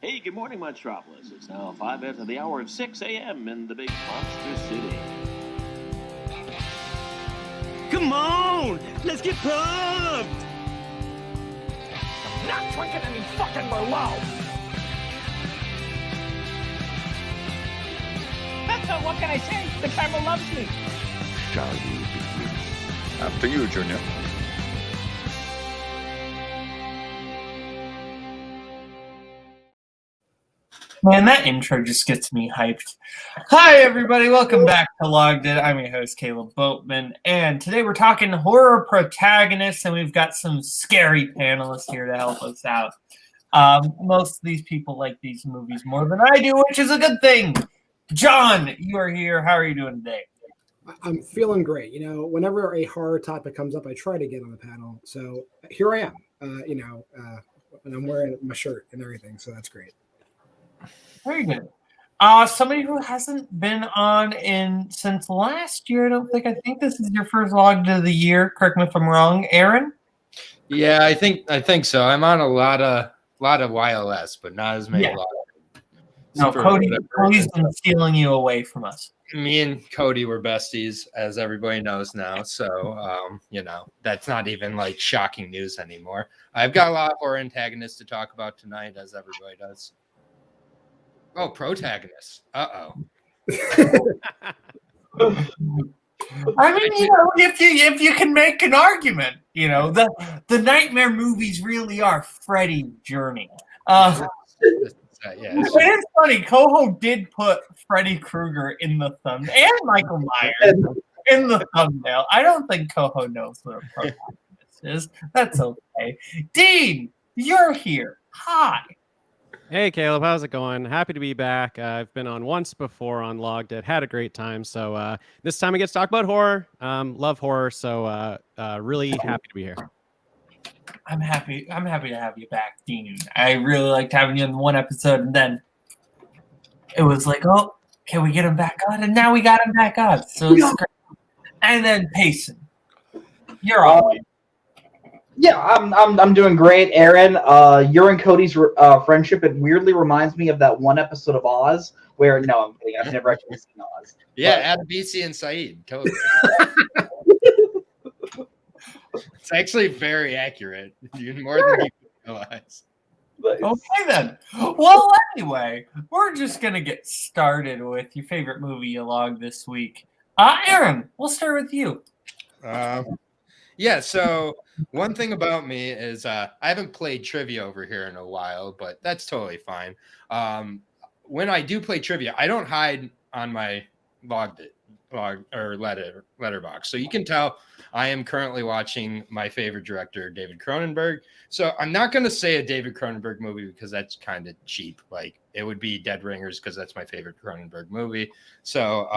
Hey, good morning, Metropolis. It's now 5 after the hour of 6 a.m. in the big monster city. Come on! Let's get pumped! I'm not drinking any fucking Merlot! What can I say? The camera loves me. Shall we begin? After you, Junior. Man, that intro just gets me hyped. Hi, everybody. Welcome back to Logged In. I'm your host, Kaleb Boatman, and today we're talking horror protagonists, and we've got some scary panelists here to help us out. Most of these people like these movies more than I do, which is a good thing. John, you are here. How are you doing today? I'm feeling great. You know, whenever a horror topic comes up, I try to get on the panel. So here I am, and I'm wearing my shirt and everything. So that's great. Very good. Somebody who hasn't been on since last year, I think this is your first Logged of the year. Correct me if I'm wrong, Aaron? Yeah, I think so. I'm on a lot of YLS, but not as many. Yeah. No, Cody's been stealing you away from us. Me and Cody were besties, as everybody knows now. So, that's not even like shocking news anymore. I've got a lot of horror antagonists to talk about tonight, as everybody does. Oh, protagonists. Uh-oh. I mean, if you can make an argument, the nightmare movies really are Freddy's journey. Yeah, it's funny. Koho did put Freddy Krueger in the thumbnail and Michael Myers in the thumbnail. I don't think Koho knows what a protagonist is. That's okay. Dean, you're here. Hi. Hey, Kaleb, how's it going? Happy to be back. I've been on once before on Logged It. Had a great time. So this time I get to talk about horror. Love horror. So really happy to be here. I'm happy to have you back, Dean. I really liked having you in one episode, and then it was like, oh, can we get him back on? And now we got him back on. So it's great. And then Payson, you're on. Yeah, I'm doing great, Aaron. Your and Cody's friendship, it weirdly reminds me of that one episode of Oz where, no, I'm kidding, I've never actually seen Oz. Yeah, Adebisi and Saeed. Totally. It's actually very accurate. More than you realize. Okay, then. Well, anyway, we're just going to get started with your favorite movie you logged this week. Aaron, we'll start with you. Yeah, so one thing about me is I haven't played trivia over here in a while, but that's totally fine. When I do play trivia, I don't hide on my letterbox. So you can tell I am currently watching my favorite director, David Cronenberg. So I'm not going to say a David Cronenberg movie because that's kind of cheap. Like it would be Dead Ringers because that's my favorite Cronenberg movie. So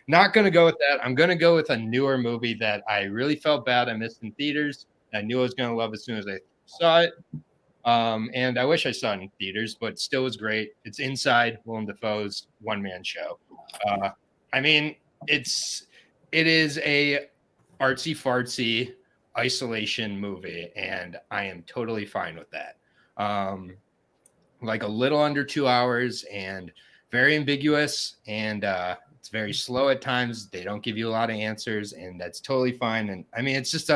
not going to go with that. I'm going to go with a newer movie that I really felt bad I missed in theaters. I knew I was going to love as soon as I saw it. And I wish I saw it in theaters, but still was great. It's Inside, Willem Dafoe's one-man show. I mean, it is a artsy-fartsy isolation movie, and I am totally fine with that. Like a little under 2 hours and very ambiguous, and it's very slow at times. They don't give you a lot of answers, and that's totally fine. And I mean, it's just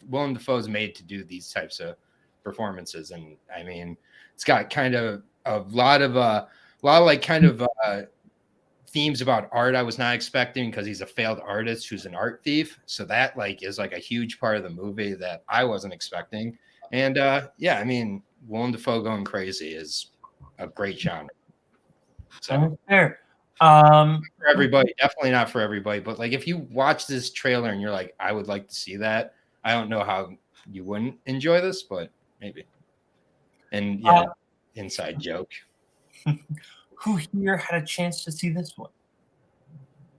Willem Dafoe's made to do these types of performances, and I mean, it's got kind of a lot of themes about art I was not expecting because he's a failed artist who's an art thief. So that is a huge part of the movie that I wasn't expecting. And yeah, I mean, Willem Dafoe going crazy is a great genre. So fair. For everybody, definitely not for everybody. But if you watch this trailer and you're like, I would like to see that, I don't know how you wouldn't enjoy this, but maybe. And yeah, inside joke. Who here had a chance to see this one?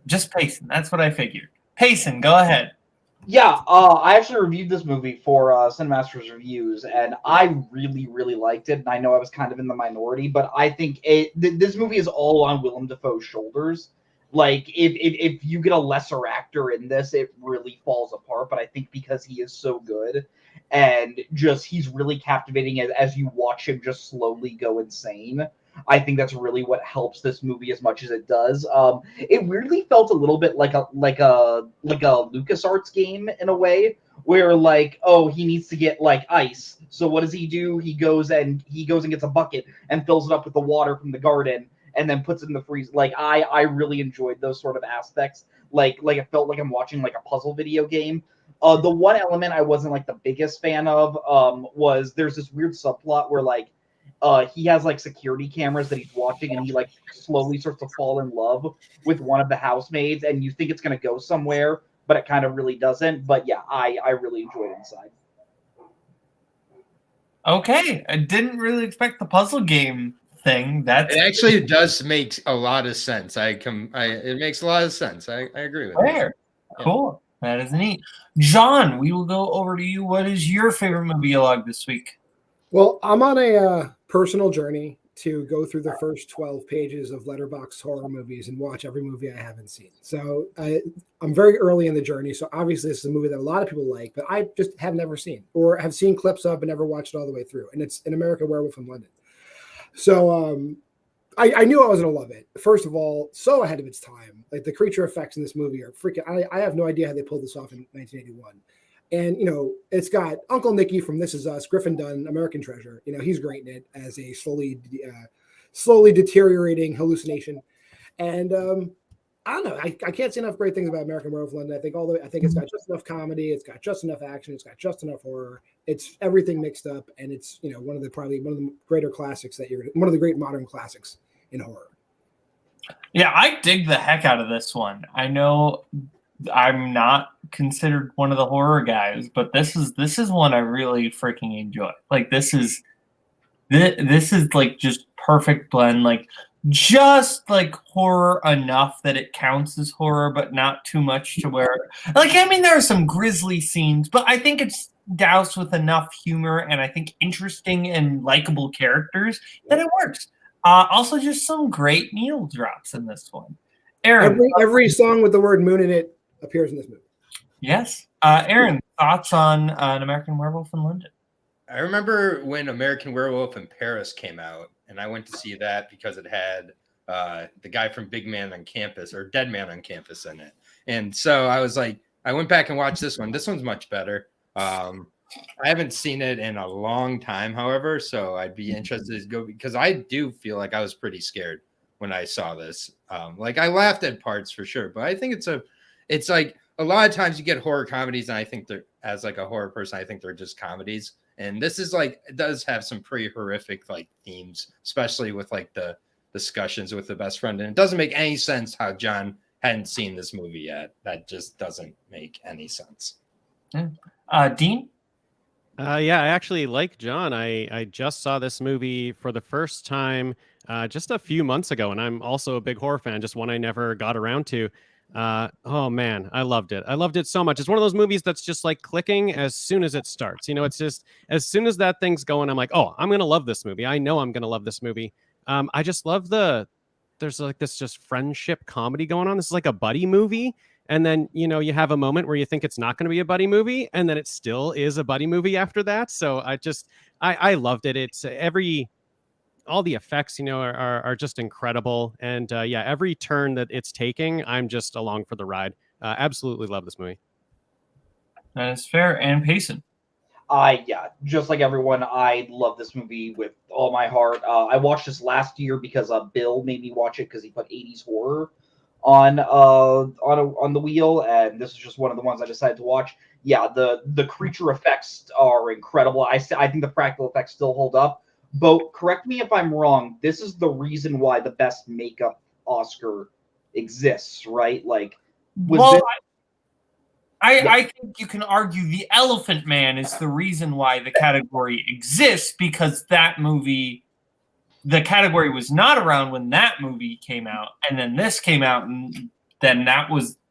Just Payson. That's what I figured. Payson, go ahead. Yeah, I actually reviewed this movie for Cinemasters Reviews, and I really, really liked it. And I know I was kind of in the minority, but I think this movie is all on Willem Dafoe's shoulders. If you get a lesser actor in this, it really falls apart. But I think because he is so good, and just he's really captivating as you watch him just slowly go insane. I think that's really what helps this movie as much as it does. It weirdly felt a little bit like a LucasArts game in a way, where like, oh, he needs to get like ice. So what does he do? He goes and gets a bucket and fills it up with the water from the garden and then puts it in the freezer. Like I really enjoyed those sort of aspects. Like it felt like I'm watching like a puzzle video game. The one element I wasn't like the biggest fan of was there's this weird subplot where like he has like security cameras that he's watching, and he like slowly starts to fall in love with one of the housemaids, and you think it's gonna go somewhere, but it kind of really doesn't. But yeah, I really enjoyed Inside. Okay, I didn't really expect the puzzle game thing. It actually does make a lot of sense. It makes a lot of sense. I agree with that. Cool. That is neat. John, we will go over to you. What is your favorite movie log this week? Well, I'm on a personal journey to go through the first 12 pages of Letterboxd horror movies and watch every movie I haven't seen. So I'm very early in the journey. So obviously this is a movie that a lot of people like, but I just have never seen or have seen clips of but never watched it all the way through. And it's An American Werewolf in London. So I knew I was going to love it. First of all, so ahead of its time. Like the creature effects in this movie are freaking, I have no idea how they pulled this off in 1981. And, you know, it's got Uncle Nicky from This Is Us, Griffin Dunn, American Treasure. You know, he's great in it as a slowly deteriorating hallucination. And I don't know. I can't say enough great things about American Werewolf in London. I think it's got just enough comedy. It's got just enough action. It's got just enough horror. It's everything mixed up. And it's, you know, one of the greater classics one of the great modern classics in horror. Yeah, I dig the heck out of this one. I know I'm not considered one of the horror guys, but this is one I really freaking enjoy. Like this is like just perfect blend, like just like horror enough that it counts as horror, but not too much to where, like, I mean, there are some grisly scenes, but I think it's doused with enough humor and I think interesting and likable characters that it works. Also, just some great needle drops in this one. Aaron, every song with the word moon in it appears in this movie. Yes. Aaron, thoughts on An American Werewolf in London? I remember when American Werewolf in Paris came out, and I went to see that because it had the guy from Big Man on Campus or Dead Man on Campus in it. And so I was like, I went back and watched this one. This one's much better. I haven't seen it in a long time, however, so I'd be interested to go because I do feel like I was pretty scared when I saw this. Like I laughed at parts for sure, but I think it's like a lot of times you get horror comedies, and I think they're, as like a horror person, I think they're just comedies. And this is like, it does have some pretty horrific like themes, especially with like the discussions with the best friend. And it doesn't make any sense how John hadn't seen this movie yet. That just doesn't make any sense. Dean? Yeah, I actually, like John, I just saw this movie for the first time just a few months ago, and I'm also a big horror fan, just one I never got around to. Oh man, I loved it. I loved it so much. It's one of those movies that's just like clicking as soon as it starts. You know, it's just as soon as that thing's going, I'm like, oh, I'm gonna love this movie. I know I'm gonna love this movie. I just love there's like this just friendship comedy going on. This is like a buddy movie. And then, you know, you have a moment where you think it's not going to be a buddy movie, and then it still is a buddy movie after that. So I loved it. It's all the effects, you know, are just incredible. And yeah, every turn that it's taking, I'm just along for the ride. Absolutely love this movie. That is fair. And Payson? Yeah, just like everyone, I love this movie with all my heart. I watched this last year because Bill made me watch it because he put 80s horror on the wheel, and this is just one of the ones I decided to watch. Yeah, the creature effects are incredible. I think the practical effects still hold up. But correct me if I'm wrong, this is the reason why the best makeup Oscar exists, right? Like, I think you can argue The Elephant Man is the reason why the category exists, because that movie, the category was not around when that movie came out, and then this came out, and then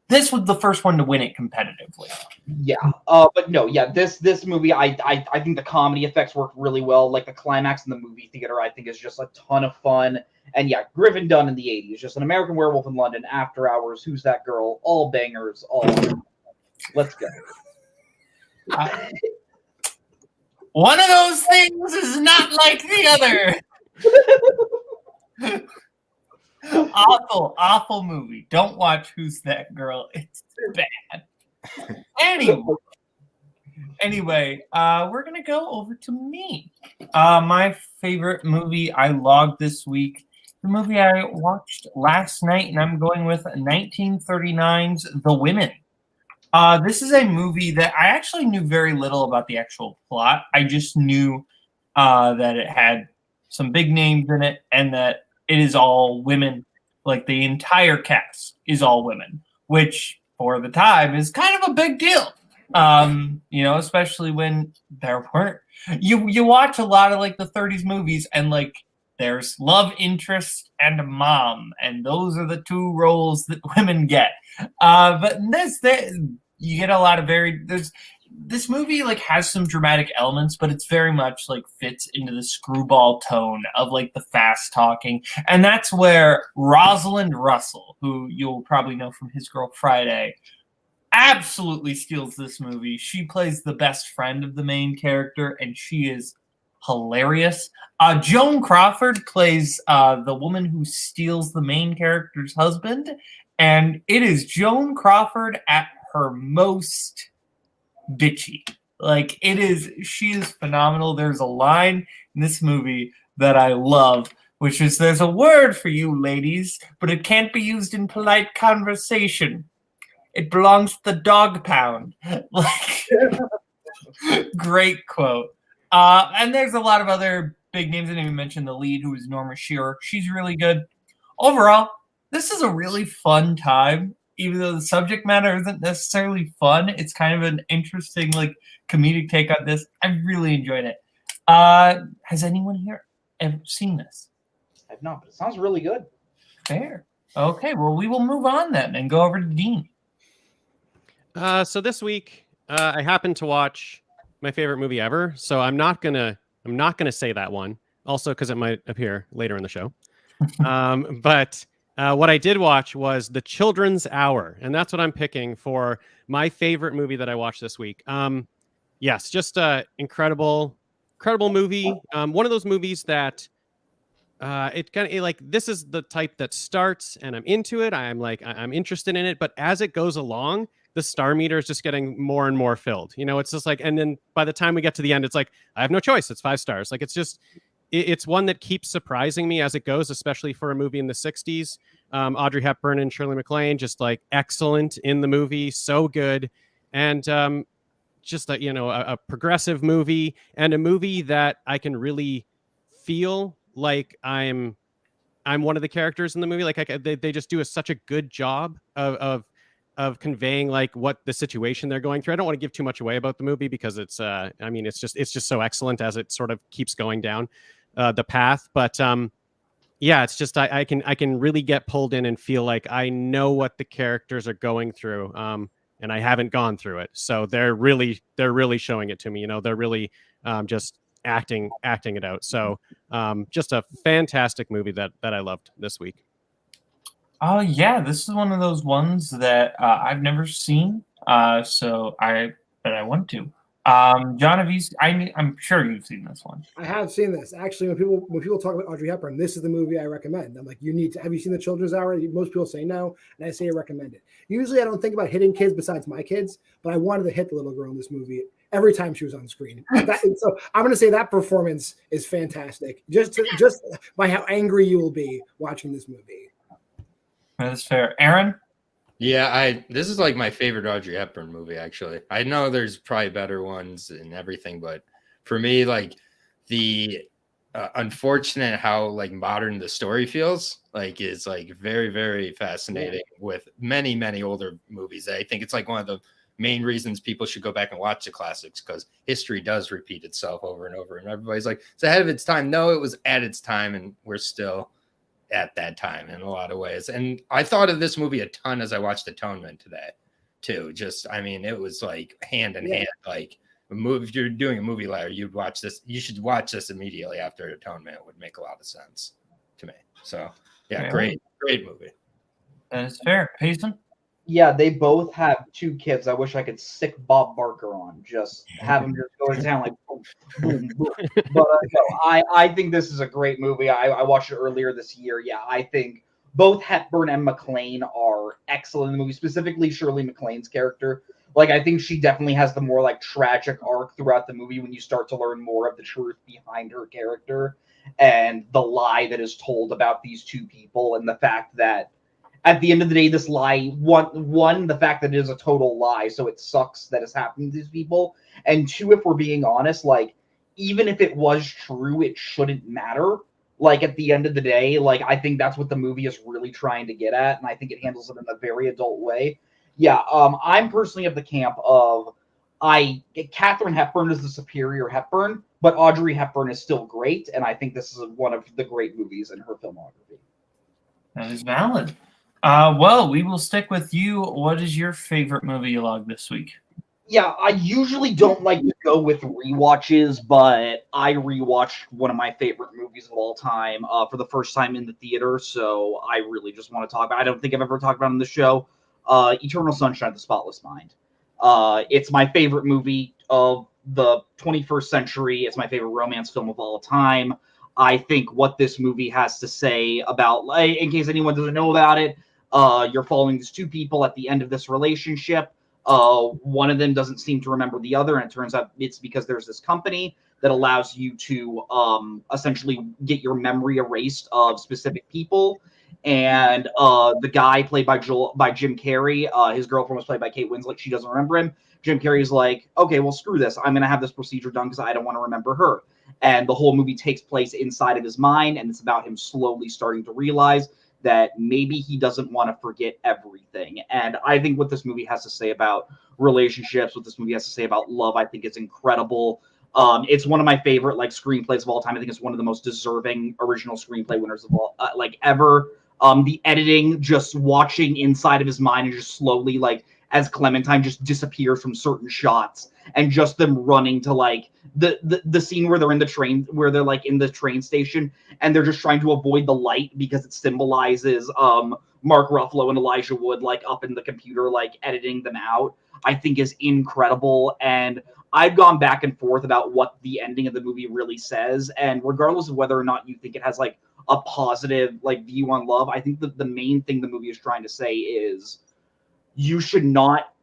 this was the first one to win it competitively. Yeah, but no, yeah, this movie, I think the comedy effects work really well. Like the climax in the movie theater, I think is just a ton of fun. And yeah, Griffin Dunn in the 80s, just An American Werewolf in London, After Hours, Who's That Girl, all bangers, all. Let's go. One of those things is not like the other. Awful movie. Don't watch Who's That Girl. It's bad. Anyway, we're going to go over to me. My favorite movie I logged this week, the movie I watched last night, and I'm going with 1939's The Women. This is a movie that I actually knew very little about the actual plot. I just knew that it had some big names in it and that it is all women. Like the entire cast is all women, which for the time is kind of a big deal. Especially when there weren't. You watch a lot of like the 30s movies and like there's love interest and mom, and those are the two roles that women get. But in this you get a lot of this movie like has some dramatic elements, but it's very much like fits into the screwball tone of like the fast talking. And that's where Rosalind Russell, who you'll probably know from His Girl Friday, absolutely steals this movie. She plays the best friend of the main character, and she is hilarious. Joan Crawford plays the woman who steals the main character's husband, and it is Joan Crawford at her most bitchy. Like she is phenomenal. There's a line in this movie that I love, which is, "There's a word for you ladies, but it can't be used in polite conversation. It belongs to the dog pound." Like, great quote. And there's a lot of other big names. I didn't even mention the lead, who is Norma Shearer. She's really good. Overall, this is a really fun time. Even though the subject matter isn't necessarily fun, it's kind of an interesting, like, comedic take on this. I really enjoyed it. Has anyone here ever seen this? I've not, but it sounds really good. Fair. Okay, well, we will move on then and go over to Dean. So this week, I happened to watch my favorite movie ever. So I'm not gonna say that one. Also, because it might appear later in the show. But what I did watch was The Children's Hour, and that's what I'm picking for my favorite movie that I watched this week. Yes, just a incredible movie. One of those movies that it kind of like, this is the type that starts and I'm into it. I'm interested in it, but as it goes along, the star meter is just getting more and more filled. It's just like, and then by the time we get to the end, it's like, I have no choice. It's 5 stars. Like, it's one that keeps surprising me as it goes, especially for a movie in the 60s. Audrey Hepburn and Shirley MacLaine, just like excellent in the movie. So good. And just a progressive movie, and a movie that I can really feel like I'm one of the characters in the movie. Like they just do such a good job of conveying like what the situation they're going through. I don't want to give too much away about the movie because it's just so excellent as it sort of keeps going down the path. But yeah, it's just I can really get pulled in and feel like I know what the characters are going through, and I haven't gone through it. So they're really showing it to me. They're really just acting it out. So just a fantastic movie that I loved this week. Oh yeah, this is one of those ones that I've never seen. But I want to. John, I'm sure you've seen this one. I have seen this. Actually, when people talk about Audrey Hepburn, this is the movie I recommend. I'm like, you need to. Have you seen The Children's Hour? Most people say no, and I say I recommend it. Usually, I don't think about hitting kids besides my kids, but I wanted to hit the little girl in this movie every time she was on screen. So I'm going to say that performance is fantastic. Just by how angry you will be watching this movie. That's fair. Aaron? Yeah, this is like my favorite Audrey Hepburn movie, actually. I know there's probably better ones and everything, but for me, like the unfortunate how like modern the story feels like is like very, very fascinating with many, many older movies. I think it's like one of the main reasons people should go back and watch the classics, because history does repeat itself over and over. And everybody's like, it's ahead of its time. No, it was at its time, and we're still at that time in a lot of ways. And I thought of this movie a ton as I watched Atonement today too. It was like hand in hand, like if you're doing a movie ladder, you'd watch this. You should watch this immediately after Atonement. It would make a lot of sense to me. So yeah, great movie. That is fair. Payson? Yeah, they both have 2 kids. I wish I could sick Bob Barker on. Just have him just go to town like boom, boom, boom. But no, I think this is a great movie. I watched it earlier this year. Yeah, I think both Hepburn and McClane are excellent in the movie. Specifically, Shirley MacLaine's character. Like, I think she definitely has the more like tragic arc throughout the movie when you start to learn more of the truth behind her character and the lie that is told about these 2 people and the fact that at the end of the day, this lie, one, the fact that it is a total lie, so it sucks that it's happening to these people. And 2, if we're being honest, like, even if it was true, it shouldn't matter. Like, at the end of the day, like, I think that's what the movie is really trying to get at, and I think it handles it in a very adult way. Yeah, I'm personally of the camp of Katharine Hepburn is the superior Hepburn, but Audrey Hepburn is still great, and I think this is one of the great movies in her filmography. That is valid. Well, we will stick with you. What is your favorite movie you logged this week? Yeah, I usually don't like to go with rewatches, but I rewatched one of my favorite movies of all time for the first time in the theater, so I really just want to talk about it. I don't think I've ever talked about it on the show. Eternal Sunshine of the Spotless Mind. It's my favorite movie of the 21st century. It's my favorite romance film of all time. I think what this movie has to say about, in case anyone doesn't know about it, you're following these 2 people at the end of this relationship. One of them doesn't seem to remember the other, and it turns out it's because there's this company that allows you to essentially get your memory erased of specific people. And the guy played by Jim Carrey, his girlfriend was played by Kate Winslet. She doesn't remember him. Jim Carrey's like, okay, well, screw this. I'm going to have this procedure done because I don't want to remember her. And the whole movie takes place inside of his mind, and it's about him slowly starting to realize that maybe he doesn't want to forget everything. And I think what this movie has to say about relationships, what this movie has to say about love, I think is incredible. It's one of my favorite like screenplays of all time. I think it's one of the most deserving original screenplay winners of all ever. The editing, just watching inside of his mind and just slowly like as Clementine just disappears from certain shots, and just them running to like the scene where they're in the train, where they're like in the train station and they're just trying to avoid the light because it symbolizes Mark Ruffalo and Elijah Wood like up in the computer like editing them out, I think is incredible. And I've gone back and forth about what the ending of the movie really says, and regardless of whether or not you think it has like a positive like view on love, I think the main thing the movie is trying to say is you should not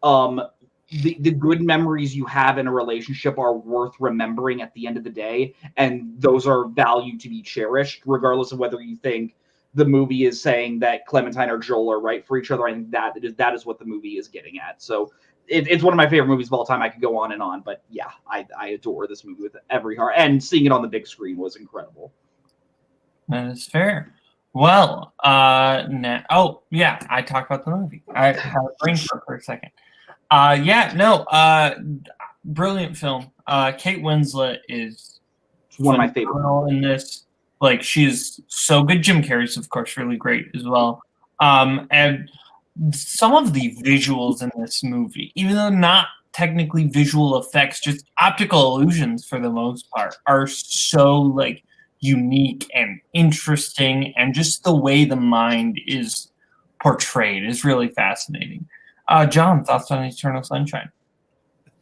the good memories you have in a relationship are worth remembering at the end of the day, and those are valued to be cherished regardless of whether you think the movie is saying that Clementine or Joel are right for each other. I think that is what the movie is getting at. So it's one of my favorite movies of all time. I could go on and on, but yeah, I adore this movie with every heart, and seeing it on the big screen was incredible. That is fair. Well, oh yeah, I talked about the movie. I had a brain fart for a second. Brilliant film. Kate Winslet is one of my favorite in this. Like, she's so good. Jim Carrey's, of course, really great as well. And some of the visuals in this movie, even though not technically visual effects, just optical illusions for the most part, are so like unique and interesting, and just the way the mind is portrayed is really fascinating. John, thoughts on Eternal Sunshine?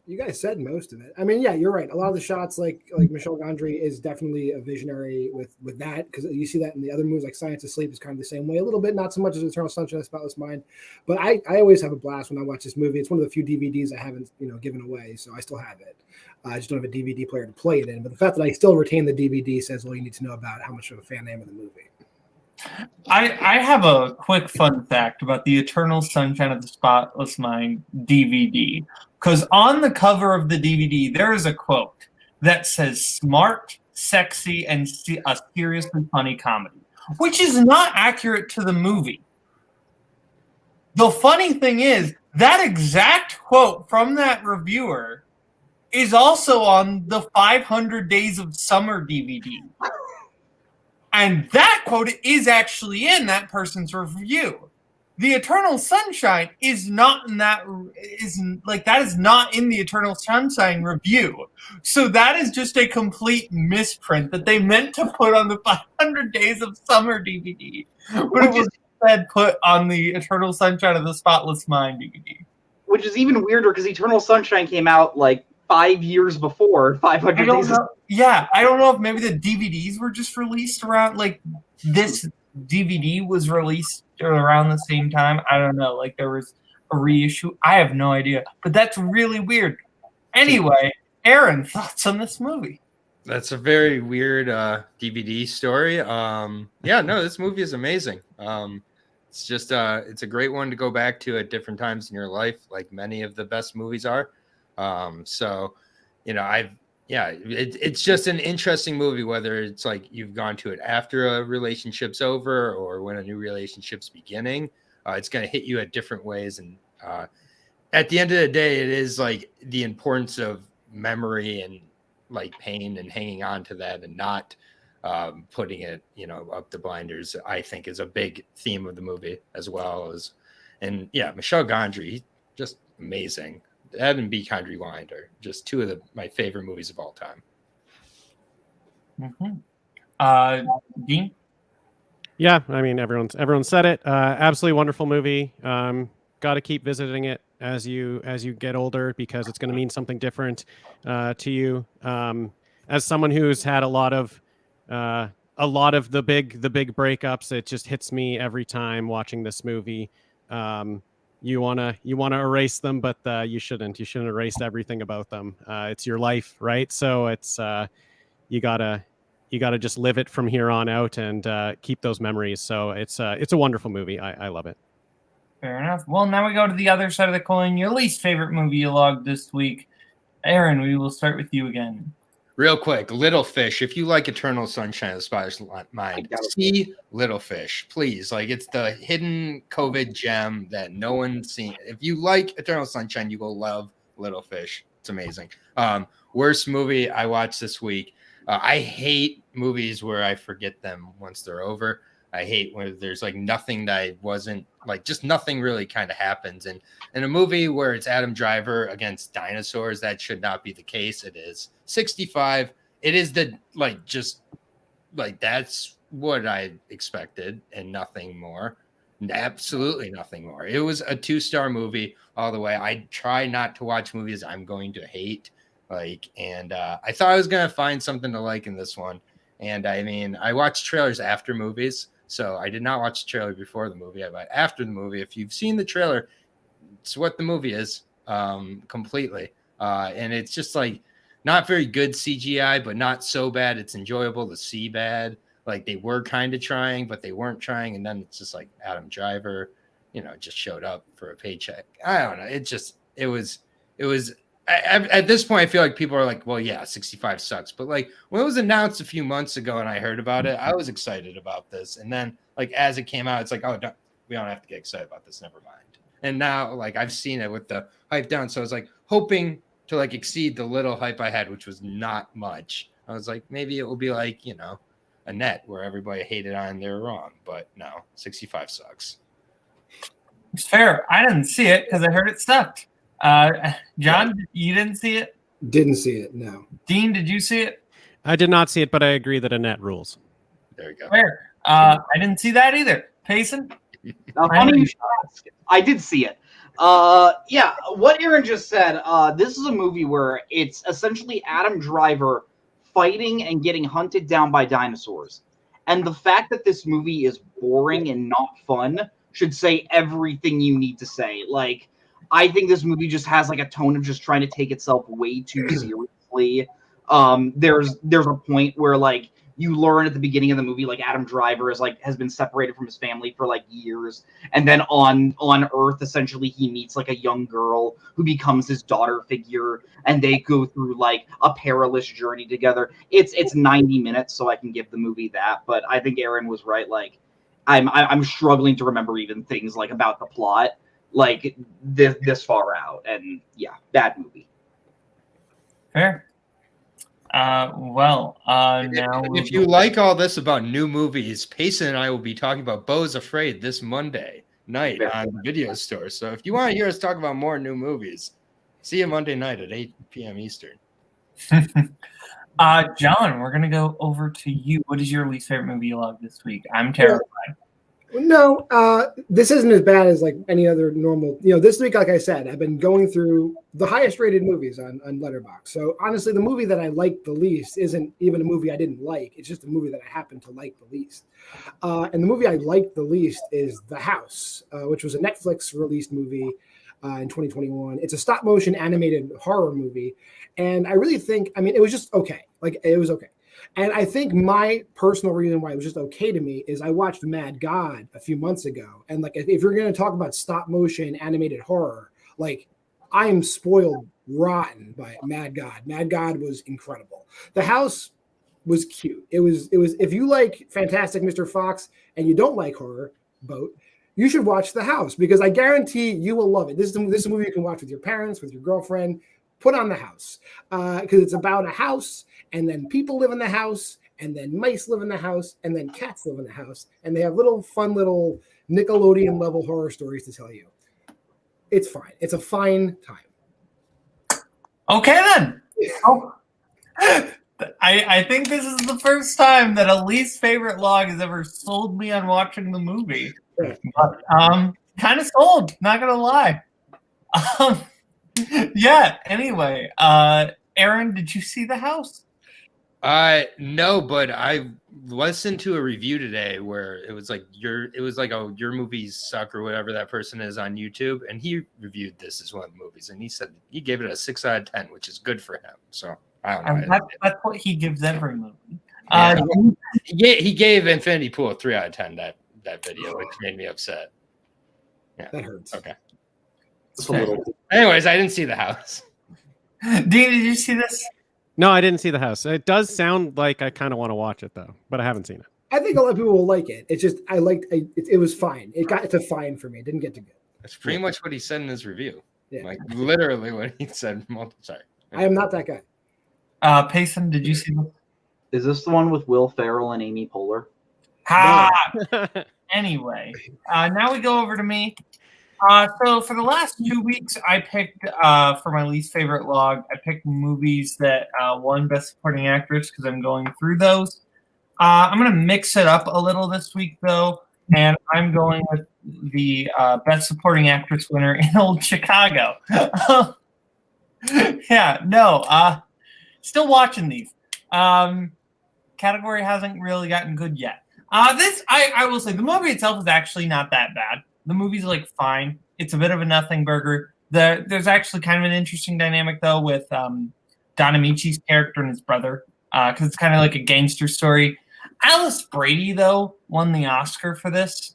You guys said most of it. I mean, yeah, you're right. A lot of the shots, like Michel Gondry, is definitely a visionary with that, because you see that in the other movies, like Science of Sleep is kind of the same way, a little bit, not so much as Eternal Sunshine of the Spotless Mind. But I always have a blast when I watch this movie. It's one of the few DVDs I haven't given away, so I still have it. I just don't have a DVD player to play it in. But the fact that I still retain the DVD says all you need to know about how much of a fan I am of the movie. I have a quick fun fact about the Eternal Sunshine of the Spotless Mind DVD. Because on the cover of the DVD, there is a quote that says smart, sexy, and a seriously funny comedy, which is not accurate to the movie. The funny thing is, that exact quote from that reviewer is also on the 500 Days of Summer DVD. And that quote is actually in that person's review. The Eternal Sunshine is not in that. That is not in the Eternal Sunshine review. So that is just a complete misprint that they meant to put on the 500 Days of Summer DVD. But it was instead put on the Eternal Sunshine of the Spotless Mind DVD. Which is even weirder because Eternal Sunshine came out like 5 years before 500 I don't Days. know. Yeah, I don't know if maybe the DVDs were just released around, like, this DVD was released around the same time. I don't know. Like, there was a reissue. I have no idea. But that's really weird. Anyway, Aaron, thoughts on this movie? That's a very weird DVD story. Yeah, no, this movie is amazing. It's just it's a great one to go back to at different times in your life, like many of the best movies are. So, you know, it's just an interesting movie, whether it's like you've gone to it after a relationship's over or when a new relationship's beginning. It's going to hit you at different ways. And at the end of the day, it is like the importance of memory and like pain and hanging on to that and not putting it, you know, up the blinders, I think is a big theme of the movie as well as, and yeah, Michel Gondry, just amazing. That and Be Kind Rewind are just two of my favorite movies of all time. Dean? Yeah, I mean, everyone said it. Absolutely wonderful movie. Got to keep visiting it as you get older because it's going to mean something different to you. As someone who's had a lot of the big breakups, it just hits me every time watching this movie. You wanna erase them, but you shouldn't. You shouldn't erase everything about them. It's your life, right? So it's you gotta just live it from here on out and keep those memories. So it's a wonderful movie. I love it. Fair enough. Well, now we go to the other side of the coin. Your least favorite movie you logged this week. Aaron, we will start with you again. Real quick, Little Fish. If you like Eternal Sunshine of the Spotless Mind, see Little Fish, please. Like, it's the hidden COVID gem that no one's seen. If you like Eternal Sunshine, you will love Little Fish. It's amazing. Worst movie I watched this week. I hate movies where I forget them once they're over. I hate when there's like nothing that I wasn't like, just nothing really kind of happens. And in a movie where it's Adam Driver against dinosaurs, that should not be the case. It is 65. It is that's what I expected and nothing more. Absolutely nothing more. It was a 2-star movie all the way. I try not to watch movies I'm going to hate. And I thought I was going to find something to like in this one. And I mean, I watch trailers after movies. So I did not watch the trailer before the movie. I watched after the movie. If you've seen the trailer, it's what the movie is completely. And it's just like not very good CGI, but not so bad. It's enjoyable to see bad. Like they were kind of trying, but they weren't trying. And then it's just like Adam Driver, you know, just showed up for a paycheck. I don't know. It was at this point, I feel like people are like, well, yeah, 65 sucks. But like when it was announced a few months ago and I heard about it, I was excited about this. And then like as it came out, it's like, oh, we don't have to get excited about this. Never mind. And now like I've seen it with the hype down. So I was like hoping to like exceed the little hype I had, which was not much. I was like, maybe it will be like, you know, Annette where everybody hated on they're wrong. But no, 65 sucks. It's fair. I didn't see it because I heard it sucked. John, you didn't see it? Didn't see it, no. Dean, did you see it? I did not see it, but I agree that Annette rules. There you go. Fair. I didn't see that either. Payson? Funny you should ask. I did see it. Yeah, what Aaron just said, this is a movie where it's essentially Adam Driver fighting and getting hunted down by dinosaurs. And the fact that this movie is boring and not fun should say everything you need to say. Like, I think this movie just has like a tone of just trying to take itself way too seriously. There's a point where like you learn at the beginning of the movie like Adam Driver has been separated from his family for like years, and then on Earth essentially he meets like a young girl who becomes his daughter figure, and they go through like a perilous journey together. It's 90 minutes, so I can give the movie that. But I think Aaron was right. Like I'm struggling to remember even things like about the plot. Like this far out, and yeah, bad movie. Fair. Now if you like all this about new movies, Payson and I will be talking about Beau's Afraid this Monday night on the video store. So if you want to hear us talk about more new movies, see you Monday night at 8 p.m. Eastern. John, we're gonna go over to you. What is your least favorite movie you love this week? I'm terrified. No, this isn't as bad as like any other normal. This week, like I said, I've been going through the highest rated movies on Letterboxd. So honestly, the movie that I liked the least isn't even a movie I didn't like. It's just a movie that I happen to like the least. And the movie I liked the least is The House, which was a Netflix released movie in 2021. It's a stop motion animated horror movie, and I really think, it was just okay. Like it was okay. And I think my personal reason why it was just okay to me is I watched Mad God a few months ago. And like, if you're going to talk about stop motion animated horror, like I am spoiled rotten by Mad God. Mad God was incredible. The House was cute. It was, if you like Fantastic Mr. Fox and you don't like horror, Boat, you should watch The House because I guarantee you will love it. This is a movie you can watch with your parents, with your girlfriend. Put on The House because it's about a house, and then people live in the house, and then mice live in the house, and then cats live in the house, and they have fun little Nickelodeon level horror stories to tell you. It's fine. It's a fine time. Okay then. Oh. I think this is the first time that a least favorite log has ever sold me on watching the movie. But, kind of sold. Not gonna lie. Yeah. Anyway, Aaron, did you see The House? No, but I listened to a review today where it was like your movies suck or whatever that person is on YouTube, and he reviewed this as one of the movies, and he said he gave it a 6 out of 10, which is good for him. So I don't know. That's what he gives every movie. He gave Infinity Pool a 3 out of 10 that video, which made me upset. Yeah, that hurts. Okay. Just a little. Anyways, I didn't see The House. Dean, did you see this? No, I didn't see The House. It does sound like I kind of want to watch it though, but I haven't seen it. I think a lot of people will like it. It's just it was fine. It's a fine for me. It didn't get too good. That's pretty much what he said in his review. Yeah. Like literally what he said. Sorry. I am not that guy. Payson, did you see this? Is this the one with Will Ferrell and Amy Poehler? Ha! Anyway, now we go over to me. So for the last 2 weeks, I picked for my least favorite log. I picked movies that won Best Supporting Actress because I'm going through those. I'm going to mix it up a little this week, though, and I'm going with the Best Supporting Actress winner in Old Chicago. Still watching these. Category hasn't really gotten good yet. I will say the movie itself is actually not that bad. The movie's like fine. It's a bit of a nothing burger. There's actually kind of an interesting dynamic though with Don Amici's character and his brother because it's kind of like a gangster story. Alice Brady though won the Oscar for this.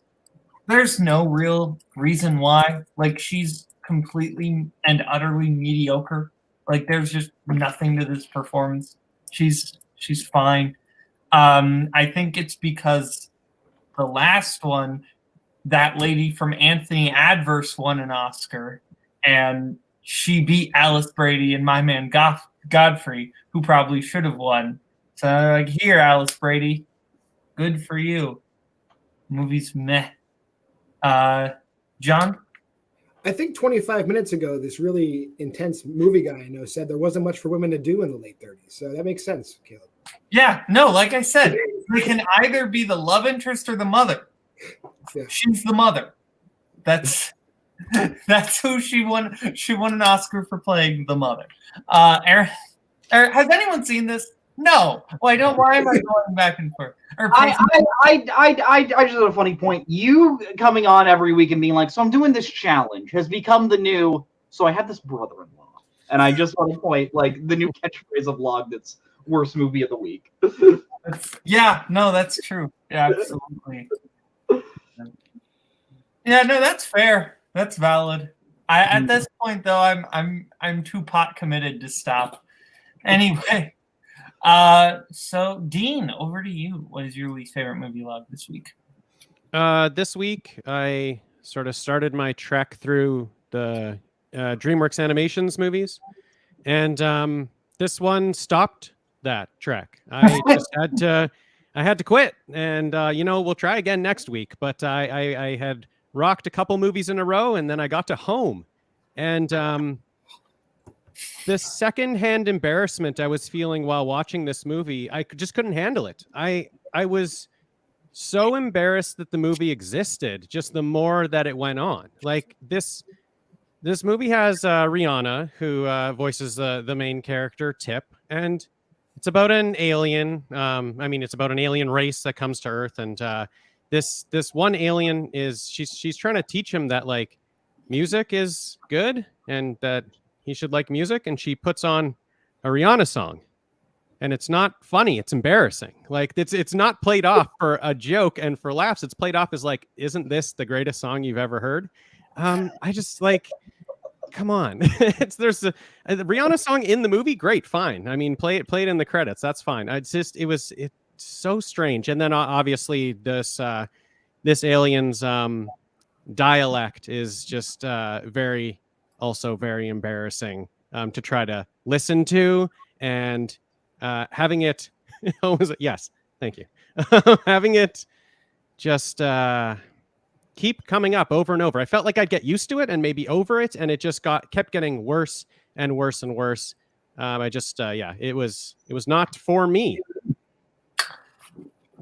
There's no real reason why. Like she's completely and utterly mediocre. Like there's just nothing to this performance. She's fine. I think it's because the last one, that lady from Anthony Adverse won an Oscar, and she beat Alice Brady and my man Godfrey, who probably should have won. So like, here, Alice Brady, good for you. Movie's meh. John? I think 25 minutes ago, this really intense movie guy I know said there wasn't much for women to do in the late 30s. So that makes sense, Caleb. Yeah, no, like I said, they can either be the love interest or the mother. Yeah. She's the mother. That's who she won. She won an Oscar for playing the mother. Aaron, has anyone seen this? No. Why am I going back and forth? I just have a funny point. You coming on every week and being like, so I'm doing this challenge has become the new, so I have this brother-in-law. And I just want to point, like, the new catchphrase of Log that's worst movie of the week. Yeah, no, that's true. Yeah, absolutely. Yeah, no, that's fair. That's valid. At this point though, I'm too pot committed to stop. Anyway. So Dean, over to you. What is your least favorite movie log this week? This week I sort of started my trek through the DreamWorks Animations movies, and this one stopped that trek. I just had to quit, and we'll try again next week. But I had rocked a couple movies in a row, and then I got to Home, and the secondhand embarrassment I was feeling while watching this movie, I just couldn't handle it. I was so embarrassed that the movie existed, just the more that it went on. Like this movie has Rihanna, who voices the main character, Tip, and it's about an alien. It's about an alien race that comes to Earth, and this one alien she's trying to teach him that like music is good and that he should like music, and she puts on a Rihanna song. And it's not funny. It's embarrassing. Like it's not played off for a joke and for laughs. It's played off as like, isn't this the greatest song you've ever heard? I just like, come on. There's a Rihanna song in the movie. Great, fine. I mean, play it in the credits. That's fine. It's so strange. And then obviously this alien's dialect is just very embarrassing to try to listen to, and having it, yes, thank you. Having it just keep coming up over and over. I felt like I'd get used to it and maybe over it, and it just kept getting worse and worse and worse. It was not for me.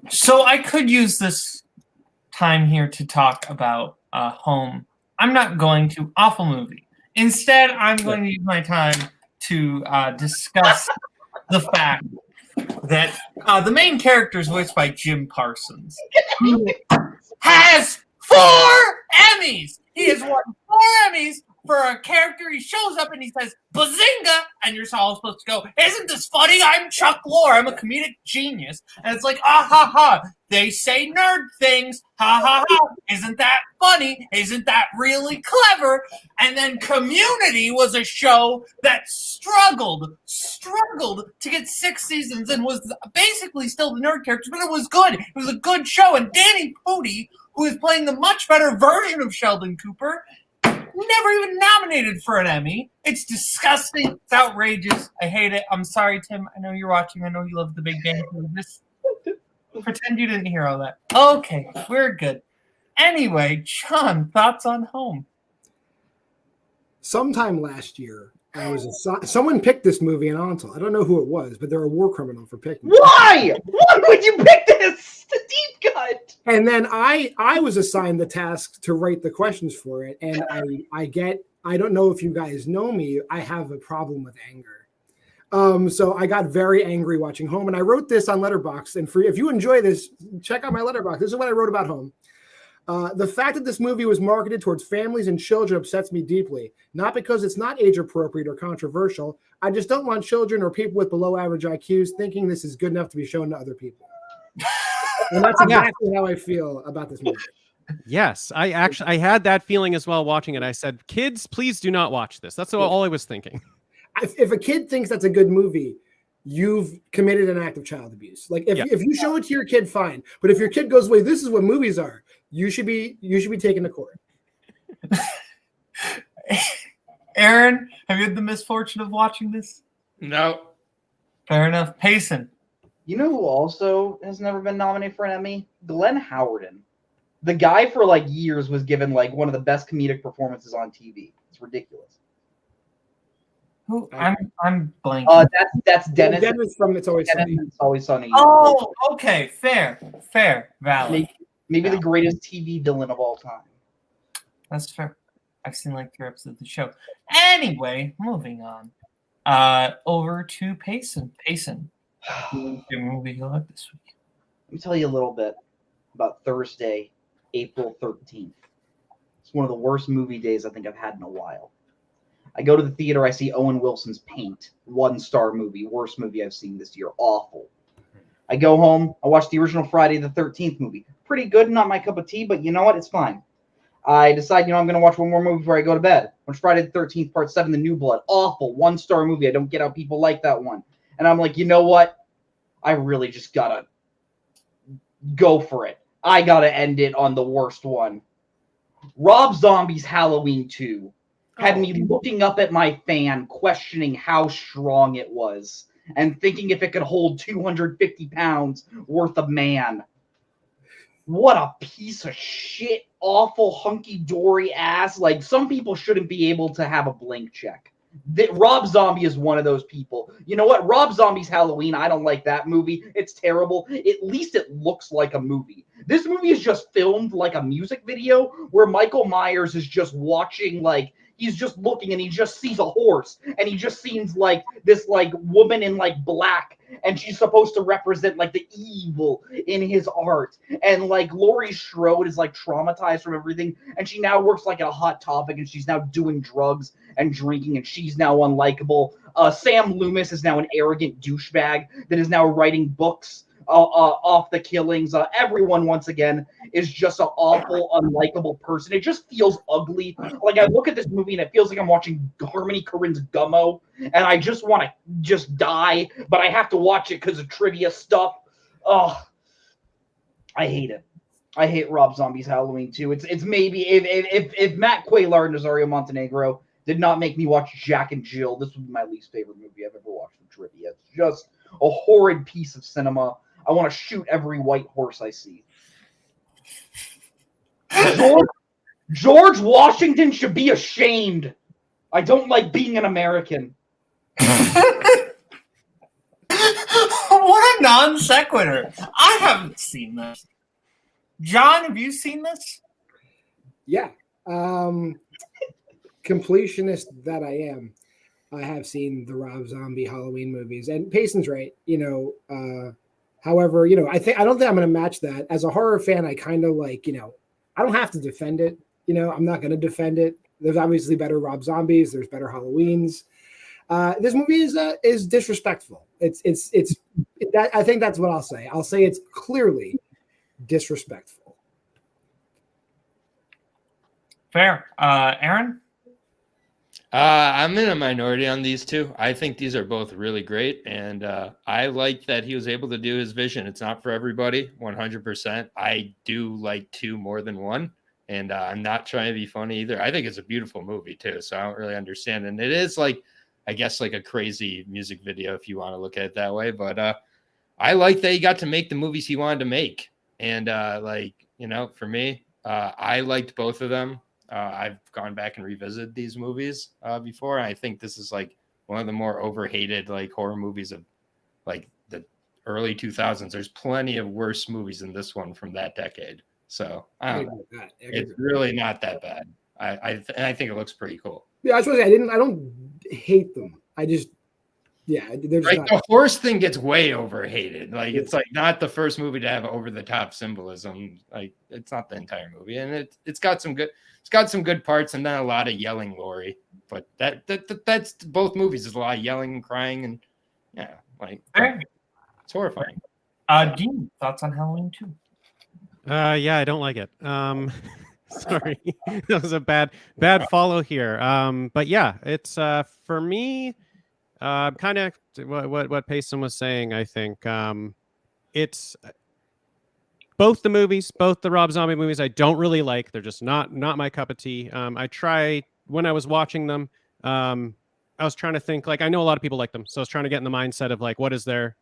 So I could use this time here to talk about Home. I'm not going to. Awful movie. Instead, I'm going to use my time to discuss the fact that the main character is voiced by Jim Parsons, who has 4 Emmys. He has won 4 Emmys for a character. He shows up and he says, "Bazinga!" And you're all supposed to go, "Isn't this funny? I'm Chuck Lorre. I'm a comedic genius." And it's like, ah ha ha. They say nerd things. Ha ha ha. Isn't that funny? Isn't that really clever? And then Community was a show that struggled to get 6 seasons and was basically still the nerd character, but it was good. It was a good show. And Danny Pudi, who is playing the much better version of Sheldon Cooper, never even nominated for an Emmy. It's disgusting. It's outrageous. I hate it. I'm sorry, Tim. I know you're watching. I know you love the Big Bang. Just pretend you didn't hear all that. Okay, we're good. Anyway, John, thoughts on Home? Sometime last year, someone picked this movie in Onsel. I don't know who it was, but they're a war criminal for picking it. Why? Why would you pick this? The deep cut. And then I was assigned the task to write the questions for it, and I don't know if you guys know me, I have a problem with anger. So I got very angry watching Home, and I wrote this on Letterboxd. And if you enjoy this, check out my Letterboxd. This is what I wrote about Home. The fact that this movie was marketed towards families and children upsets me deeply. Not because it's not age appropriate or controversial. I just don't want children or people with below average IQs thinking this is good enough to be shown to other people. And that's exactly how I feel about this movie. Yes, I had that feeling as well watching it. I said, kids, please do not watch this. That's all I was thinking. If a kid thinks that's a good movie, you've committed an act of child abuse. Like if you show it to your kid, fine. But if your kid goes, "Wait, this is what movies are," you should be taken to court. Aaron, have you had the misfortune of watching this? No. Fair enough. Payson. You know who also has never been nominated for an Emmy? Glenn Howerton. The guy for like years was given like one of the best comedic performances on TV. It's ridiculous. Who? I'm blanking. That's Dennis. Dennis from It's Always Sunny. It's Always Sunny. Oh, okay. Fair. Valid. Maybe the greatest TV villain of all time. That's fair. I've seen like 3 episodes of the show. Anyway, moving on. Over to Payson. Payson, what movie you like this week? Let me tell you a little bit about Thursday, April 13th. It's one of the worst movie days I think I've had in a while. I go to the theater, I see Owen Wilson's Paint, 1-star movie, worst movie I've seen this year, awful. I go home, I watch the original Friday the 13th movie. Pretty good, not my cup of tea, but you know what? It's fine. I decide, I'm going to watch one more movie before I go to bed. Watch Friday the 13th, Part 7, The New Blood. Awful, 1-star movie. I don't get how people like that one. And I'm like, you know what? I really just got to go for it. I got to end it on the worst one. Rob Zombie's Halloween 2 had me looking up at my fan, questioning how strong it was, and thinking if it could hold 250 pounds worth of man. What a piece of shit, awful, hunky-dory ass. Like, some people shouldn't be able to have a blank check. Rob Zombie is one of those people. You know what? Rob Zombie's Halloween, I don't like that movie. It's terrible. At least it looks like a movie. This movie is just filmed like a music video where Michael Myers is just watching, like, he's just looking and he just sees a horse and he just sees like this like woman in like black and she's supposed to represent like the evil in his art. And like Laurie Strode is like traumatized from everything and she now works like at a Hot Topic and she's now doing drugs and drinking and she's now unlikable. Sam Loomis is now an arrogant douchebag that is now writing books off the killings. Everyone, once again, is just an awful, unlikable person. It just feels ugly. Like, I look at this movie and it feels like I'm watching Harmony Korine's Gummo, and I just want to just die, but I have to watch it because of trivia stuff. Oh, I hate it. I hate Rob Zombie's Halloween 2. It's maybe if Matt Quaylard and Rosario Montenegro did not make me watch Jack and Jill, this would be my least favorite movie I've ever watched from trivia. It's just a horrid piece of cinema. I want to shoot every white horse I see. George Washington should be ashamed. I don't like being an American. What a non sequitur. I haven't seen this. John, have you seen this? Yeah. Completionist that I am. I have seen the Rob Zombie Halloween movies, and Payson's right. However, I don't think I'm going to match that. As a horror fan, I kind of like, I don't have to defend it. I'm not going to defend it. There's obviously better Rob Zombies. There's better Halloweens. This movie is disrespectful. I think that's what I'll say. I'll say it's clearly disrespectful. Fair. Aaron? I'm in a minority on these two. I think these are both really great, and I like that he was able to do his vision. It's not for everybody, 100%. I do like 2 more than 1, and I'm not trying to be funny either. I think it's a beautiful movie too, so I don't really understand. And it is like, I guess, like a crazy music video if you want to look at it that way. But I like that he got to make the movies he wanted to make, and for me, I liked both of them. I've gone back and revisited these movies before. And I think this is like one of the more overhated like horror movies of like the early 2000s. There's plenty of worse movies than this one from that decade. So I don't know. It's really not that bad. I think it looks pretty cool. Yeah, I was supposed to say, I don't hate them. I just, they're just the horse thing gets way overhated. Like it's like not the first movie to have over the top symbolism. Like it's not the entire movie, and it's got some good parts, and then a lot of yelling, Laurie. But that's both movies. There's a lot of yelling and crying, and it's horrifying. Dean, thoughts on Halloween 2? Yeah, I don't like it. Sorry, that was a bad follow here. But yeah, it's for me. Kind of what Payson was saying. I think it's both the movies, both the Rob Zombie movies. I don't really like. They're just not my cup of tea. I try when I was watching them. I was trying to think. Like I know a lot of people like them, so I was trying to get in the mindset of like what is there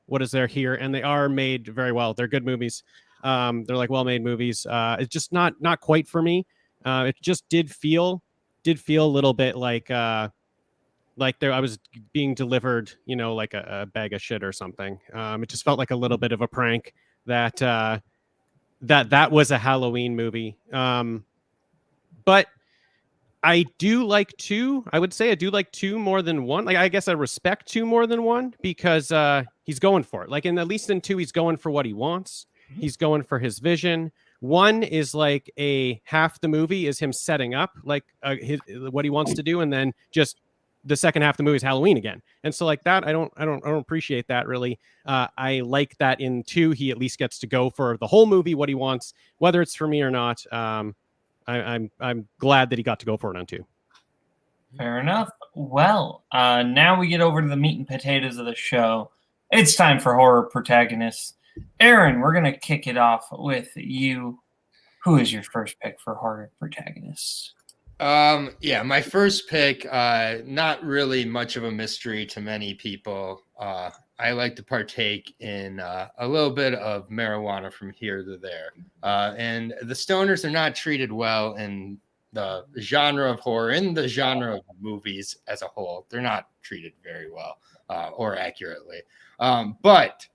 here, and they are made very well. They're good movies. They're like well-made movies. It's just not quite for me. It just did feel a little bit like there I was being delivered, like a bag of shit or something. It just felt like a little bit of a prank that was a Halloween movie. But I do like 2. I would say I do like 2 more than 1. Like I guess I respect 2 more than 1 because he's going for it. Like at least in 2, he's going for what he wants. He's going for his vision. 1 is like half the movie is him setting up like what he wants to do, and then just the second half of the movie is Halloween again. And so like that, I don't appreciate that really. I like that in 2, he at least gets to go for the whole movie, what he wants, whether it's for me or not. I'm glad that he got to go for it on 2. Fair enough. Well, now we get over to the meat and potatoes of the show. It's time for horror protagonists. Aaron, we're going to kick it off with you. Who is your first pick for horror protagonists? My first pick, not really much of a mystery to many people. I like to partake in a little bit of marijuana from here to there. And the stoners are not treated well in the genre of horror, in the genre of movies as a whole. They're not treated very well or accurately. But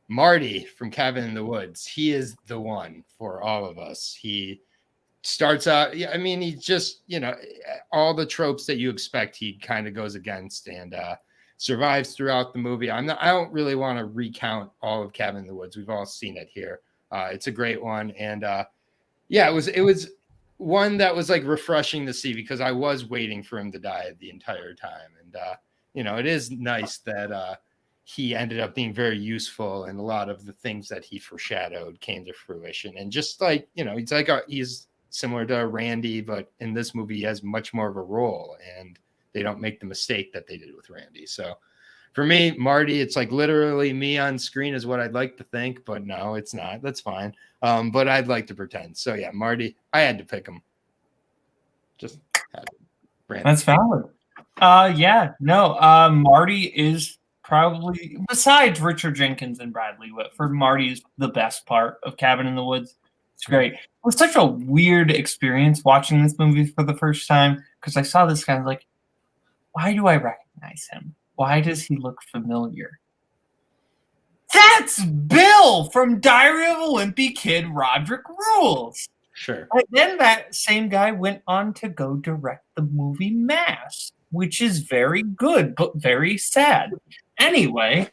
Marty from Cabin in the Woods, he is the one for all of us. He starts out, yeah, I mean, he just, all the tropes that you expect, he kind of goes against and survives throughout the movie. I don't really want to recount all of Cabin in the Woods. We've all seen it here. It's a great one. And yeah, it was one that was like refreshing to see because I was waiting for him to die the entire time. And, it is nice that he ended up being very useful and a lot of the things that he foreshadowed came to fruition. And just like, he's similar to Randy, but in this movie, he has much more of a role and they don't make the mistake that they did with Randy. So for me, Marty, it's like literally me on screen is what I'd like to think, but no, it's not. That's fine. But I'd like to pretend. So yeah, Marty, I had to pick him. Just had to. Randy. That's valid. Marty is probably, besides Richard Jenkins and Bradley Whitford, Marty is the best part of Cabin in the Woods. It's great. It was such a weird experience watching this movie for the first time because I saw this guy like, why do I recognize him? Why does he look familiar? That's Bill from Diary of a Wimpy Kid, Roderick Rules. Sure. And then that same guy went on to go direct the movie Mass, which is very good, but very sad. Anyway,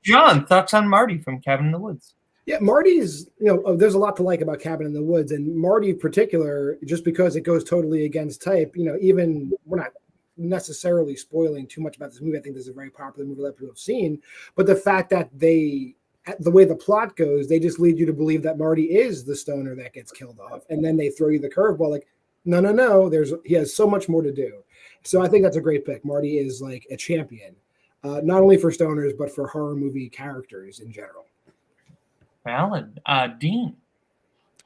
John, thoughts on Marty from Cabin in the Woods? Yeah, Marty's, there's a lot to like about Cabin in the Woods, and Marty in particular, just because it goes totally against type, even we're not necessarily spoiling too much about this movie. I think this is a very popular movie that people have seen, but the fact that the way the plot goes, they just lead you to believe that Marty is the stoner that gets killed off, and then they throw you the curveball like, no, he has so much more to do. So I think that's a great pick. Marty is like a champion, not only for stoners, but for horror movie characters in general. Valid. Dean.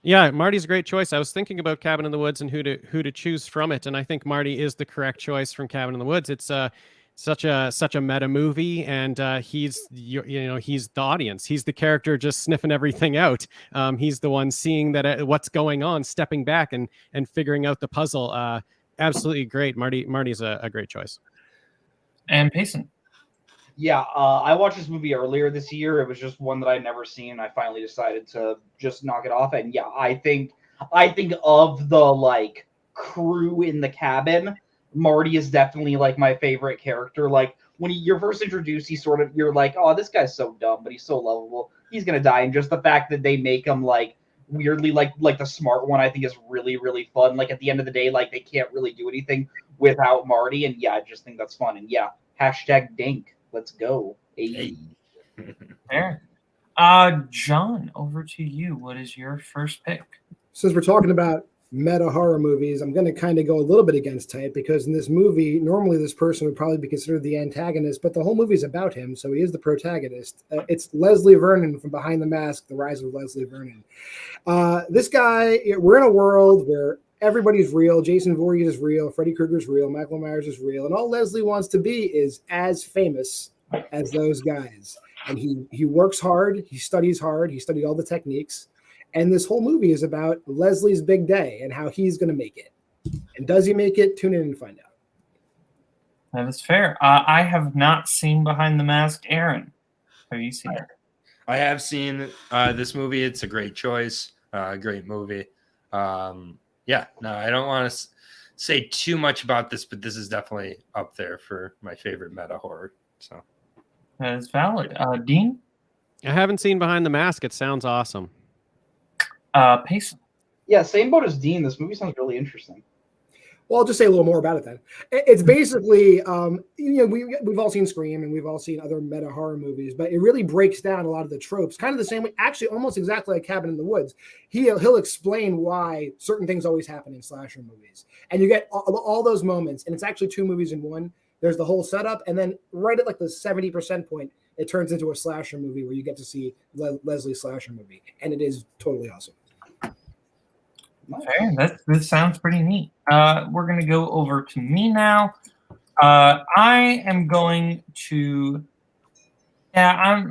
Yeah, Marty's a great choice. I was thinking about Cabin in the Woods and who to choose from it, and I think Marty is the correct choice from Cabin in the Woods. It's such a meta movie, and he's the audience. He's the character just sniffing everything out. He's the one seeing that what's going on, stepping back and figuring out the puzzle. Absolutely great. Marty's a great choice. And Payson. Yeah, I watched this movie earlier this year. It was just one that I'd never seen. I finally decided to just knock it off. And yeah, I think of the crew in the cabin, Marty is definitely my favorite character. When you're first introduced, you're like, oh, this guy's so dumb, but he's so lovable. He's gonna die. And just the fact that they make him weirdly the smart one, I think is really, really fun. At the end of the day, they can't really do anything without Marty. And yeah, I just think that's fun. And yeah, #Dink. Let's go. Hey. Fair. John, over to you. What is your first pick? Since we're talking about meta horror movies, I'm going to kind of go a little bit against type because in this movie, normally this person would probably be considered the antagonist, but the whole movie is about him, so he is the protagonist. It's Leslie Vernon from Behind the Mask, The Rise of Leslie Vernon. This guy, we're in a world where everybody's real. Jason Voorhees is real. Freddy Krueger's real. Michael Myers is real. And all Leslie wants to be is as famous as those guys. And he works hard. He studies hard. He studied all the techniques. And this whole movie is about Leslie's big day and how he's going to make it. And does he make it? Tune in and find out. That is fair. I have not seen Behind the Mask. Aaron, have you seen it? I have seen this movie. It's a great choice. Great movie. Yeah, no, I don't want to say too much about this, but this is definitely up there for my favorite meta horror. So that is valid. Dean? I haven't seen Behind the Mask. It sounds awesome. Payson? Yeah, same boat as Dean. This movie sounds really interesting. Well, I'll just say a little more about it then. It's basically, we've all seen Scream and we've all seen other meta horror movies, but it really breaks down a lot of the tropes, kind of the same way, actually almost exactly like Cabin in the Woods. He'll explain why certain things always happen in slasher movies. And you get all those moments, and it's actually two movies in one. There's the whole setup, and then right at the 70% point, it turns into a slasher movie where you get to see Leslie's slasher movie, and it is totally awesome. Okay, this sounds pretty neat. We're gonna go over to me now. I am going to. Yeah,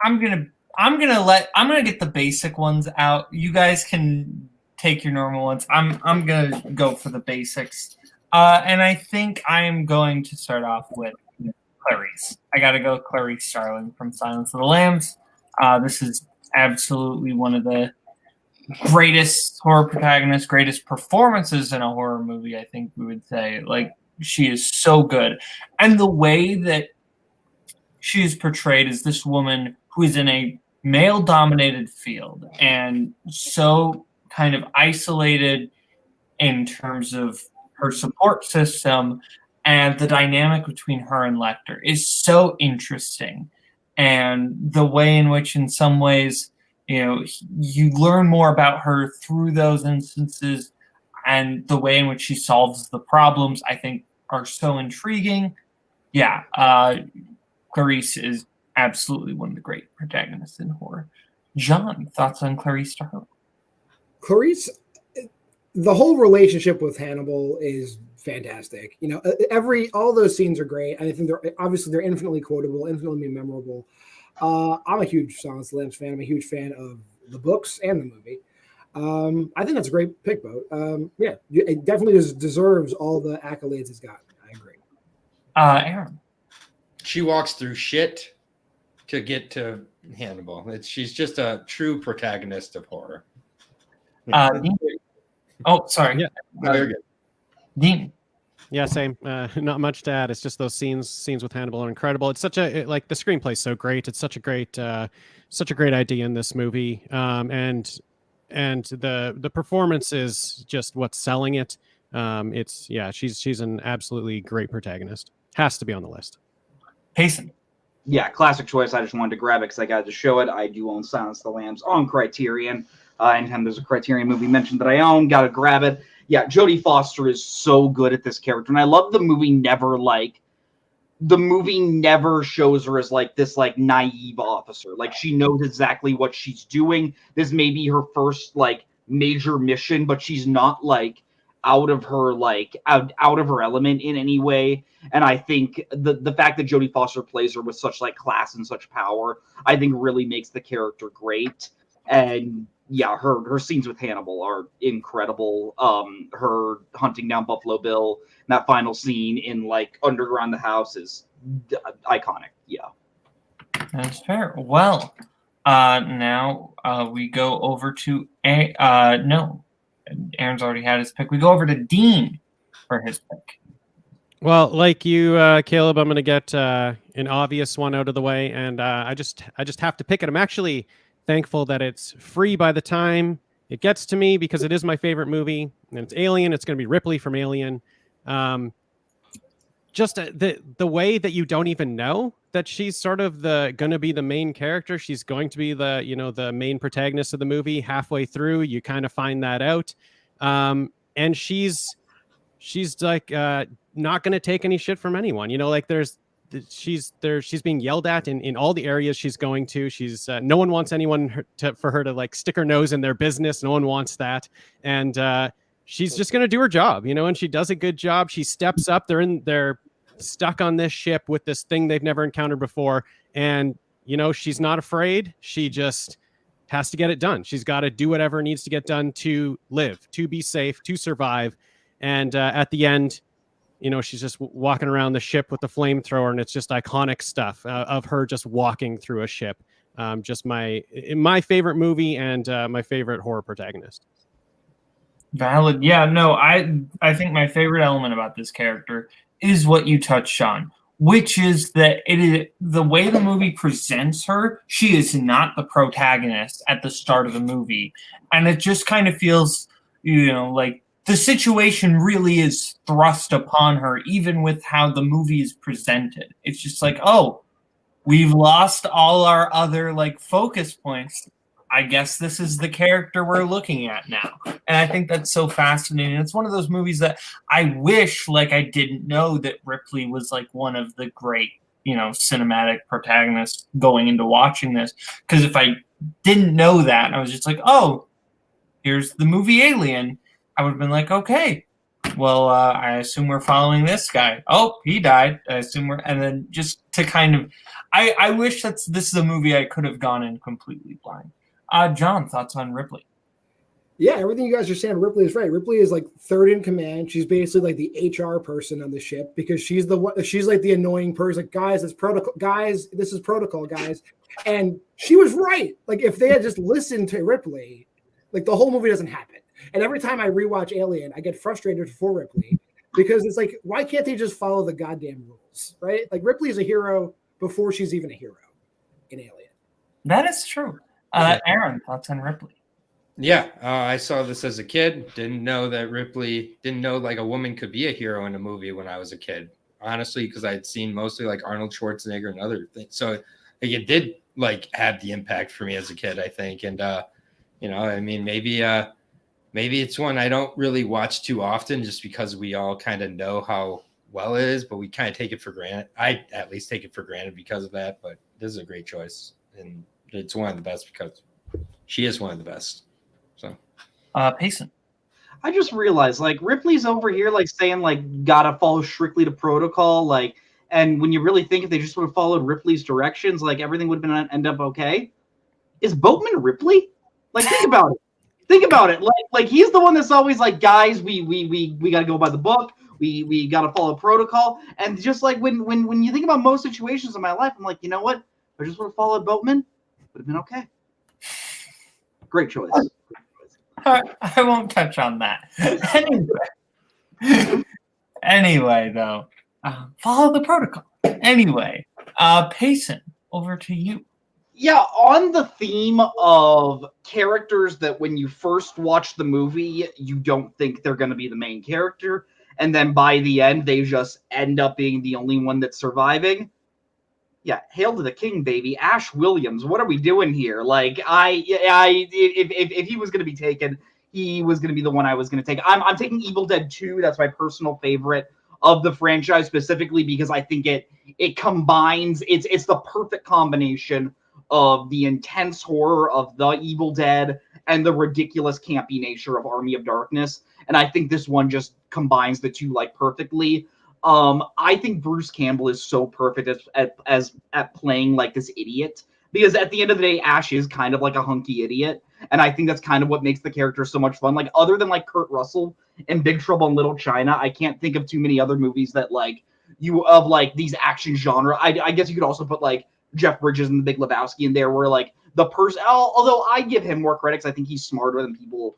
I'm gonna get the basic ones out. You guys can take your normal ones. I'm gonna go for the basics. And I think I am going to start off with Clarice. I gotta go Clarice Starling from Silence of the Lambs. This is absolutely one of the greatest horror protagonists, greatest performances in a horror movie, I think we would say. Like, she is so good. And the way that she is portrayed as this woman who is in a male-dominated field and so kind of isolated in terms of her support system, and the dynamic between her and Lecter is so interesting. And the way in which, in some ways, you learn more about her through those instances, and the way in which she solves the problems, I think, are so intriguing. Yeah, Clarice is absolutely one of the great protagonists in horror. John, thoughts on Clarice Starling? Clarice, the whole relationship with Hannibal is fantastic. All those scenes are great. I think they're infinitely quotable, infinitely memorable. I'm a huge Silence of the Lambs fan. I'm a huge fan of the books and the movie. I think that's a great pick, Boat. Yeah, it definitely deserves all the accolades it's got. I agree. Aaron? She walks through shit to get to Hannibal. She's just a true protagonist of horror. Dean? Oh, sorry. Yeah. Very good. Dean? Yeah, same. Not much to add. It's just those scenes with Hannibal are incredible. It's such the screenplay's so great. It's such a great idea in this movie. And the performance is just what's selling it. She's an absolutely great protagonist. Has to be on the list. Payson? Yeah, classic choice. I just wanted to grab it because I got to show it. I do own Silence of the Lambs on Criterion. Anytime there's a Criterion movie mentioned that I own, got to grab it. Yeah, Jodie Foster is so good at this character. And I love the movie never shows her as this naive officer. Like, she knows exactly what she's doing. This may be her first major mission, but she's not out of her element in any way. And I think the fact that Jodie Foster plays her with such class and such power, I think really makes the character great. And yeah, her scenes with Hannibal are incredible. Her hunting down Buffalo Bill, and that final scene in underground the house is iconic. Yeah, that's fair. Well, now we go over to no, Aaron's already had his pick. We go over to Dean for his pick. Well, like you, Caleb, I'm going to get an obvious one out of the way, and I just have to pick it. I'm actually thankful that it's free by the time it gets to me, because it is my favorite movie, and it's Alien. It's going to be Ripley from Alien. Just the way that you don't even know that she's sort of going to be the main character. She's going to be the main protagonist of the movie. Halfway through, you kind of find that out, and she's not going to take any shit from anyone. She's being yelled at in all the areas she's going to. She's no one wants anyone for her to stick her nose in their business. No one wants that. And she's just going to do her job, and she does a good job. She steps up. They're stuck on this ship with this thing they've never encountered before. And, she's not afraid. She just has to get it done. She's got to do whatever needs to get done to live, to be safe, to survive. And at the end, she's just walking around the ship with the flamethrower, and it's just iconic stuff of her just walking through a ship. Just my favorite movie and my favorite horror protagonist. Valid. Yeah, no, I think my favorite element about this character is what you touched on, which is that it is the way the movie presents her. She is not the protagonist at the start of the movie, and it just kind of feels, like the situation really is thrust upon her, even with how the movie is presented. It's just oh, we've lost all our other focus points. I guess this is the character we're looking at now. And I think that's so fascinating. It's one of those movies that I wish I didn't know that Ripley was one of the great, cinematic protagonists going into watching this. Because if I didn't know that, I was just oh, here's the movie Alien, I would have been okay, well, I assume we're following this guy. Oh, he died. I assume and then just to kind of, I wish this is a movie I could have gone in completely blind. John, thoughts on Ripley? Yeah, everything you guys are saying, Ripley is right. Ripley is like third in command. She's basically like the HR person on the ship because she's like the annoying person. Like, guys, it's protocol. Guys, this is protocol, guys. And she was right. Like, if they had just listened to Ripley, like the whole movie doesn't happen. And every time I rewatch Alien, I get frustrated for Ripley because it's like, why can't they just follow the goddamn rules, right? Like Ripley is a hero before she's even a hero in Alien. That is true. Aaron, thoughts on Ripley? Yeah, I saw this as a kid. Didn't know like a woman could be a hero in a movie when I was a kid. Honestly, because I'd seen mostly like Arnold Schwarzenegger and other things. So like, it did like have the impact for me as a kid, I think. And I mean, maybe it's one I don't really watch too often, just because we all kind of know how well it is, but we kind of take it for granted. I at least take it for granted because of that. But this is a great choice, and it's one of the best because she is one of the best. So, Payson. I just realized, like, Ripley's over here, like, saying, like, gotta follow strictly to protocol, like, and when you really think if they just would have followed Ripley's directions, like, everything would have been end up okay. Is Boatman Ripley? Like, think about it. Think about it. Like he's the one that's always like, guys, we gotta go by the book. We gotta follow protocol. And just like when you think about most situations in my life, I'm like, you know what? If I just would have followed Boatman, would have been okay. Great choice. I won't touch on that. Anyway, though, follow the protocol. Anyway, Payson, over to you. Yeah, on the theme of characters that when you first watch the movie, you don't think they're going to be the main character, and then by the end, they just end up being the only one that's surviving. Yeah, hail to the king, baby. Ash Williams, what are we doing here? Like, if he was going to be taken, he was going to be the one I was going to take. I'm taking Evil Dead 2. That's my personal favorite of the franchise, specifically because I think it combines. It's the perfect combination of the intense horror of The Evil Dead and the ridiculous campy nature of Army of Darkness. And I think this one just combines the two like perfectly. I think Bruce Campbell is so perfect at playing like this idiot, because at the end of the day, Ash is kind of like a hunky idiot. And I think that's kind of what makes the character so much fun. Like, other than like Kurt Russell in Big Trouble in Little China, I can't think of too many other movies that like these action genre. I guess you could also put like Jeff Bridges and The Big Lebowski in there, where like the person, although I give him more credit, I think he's smarter than people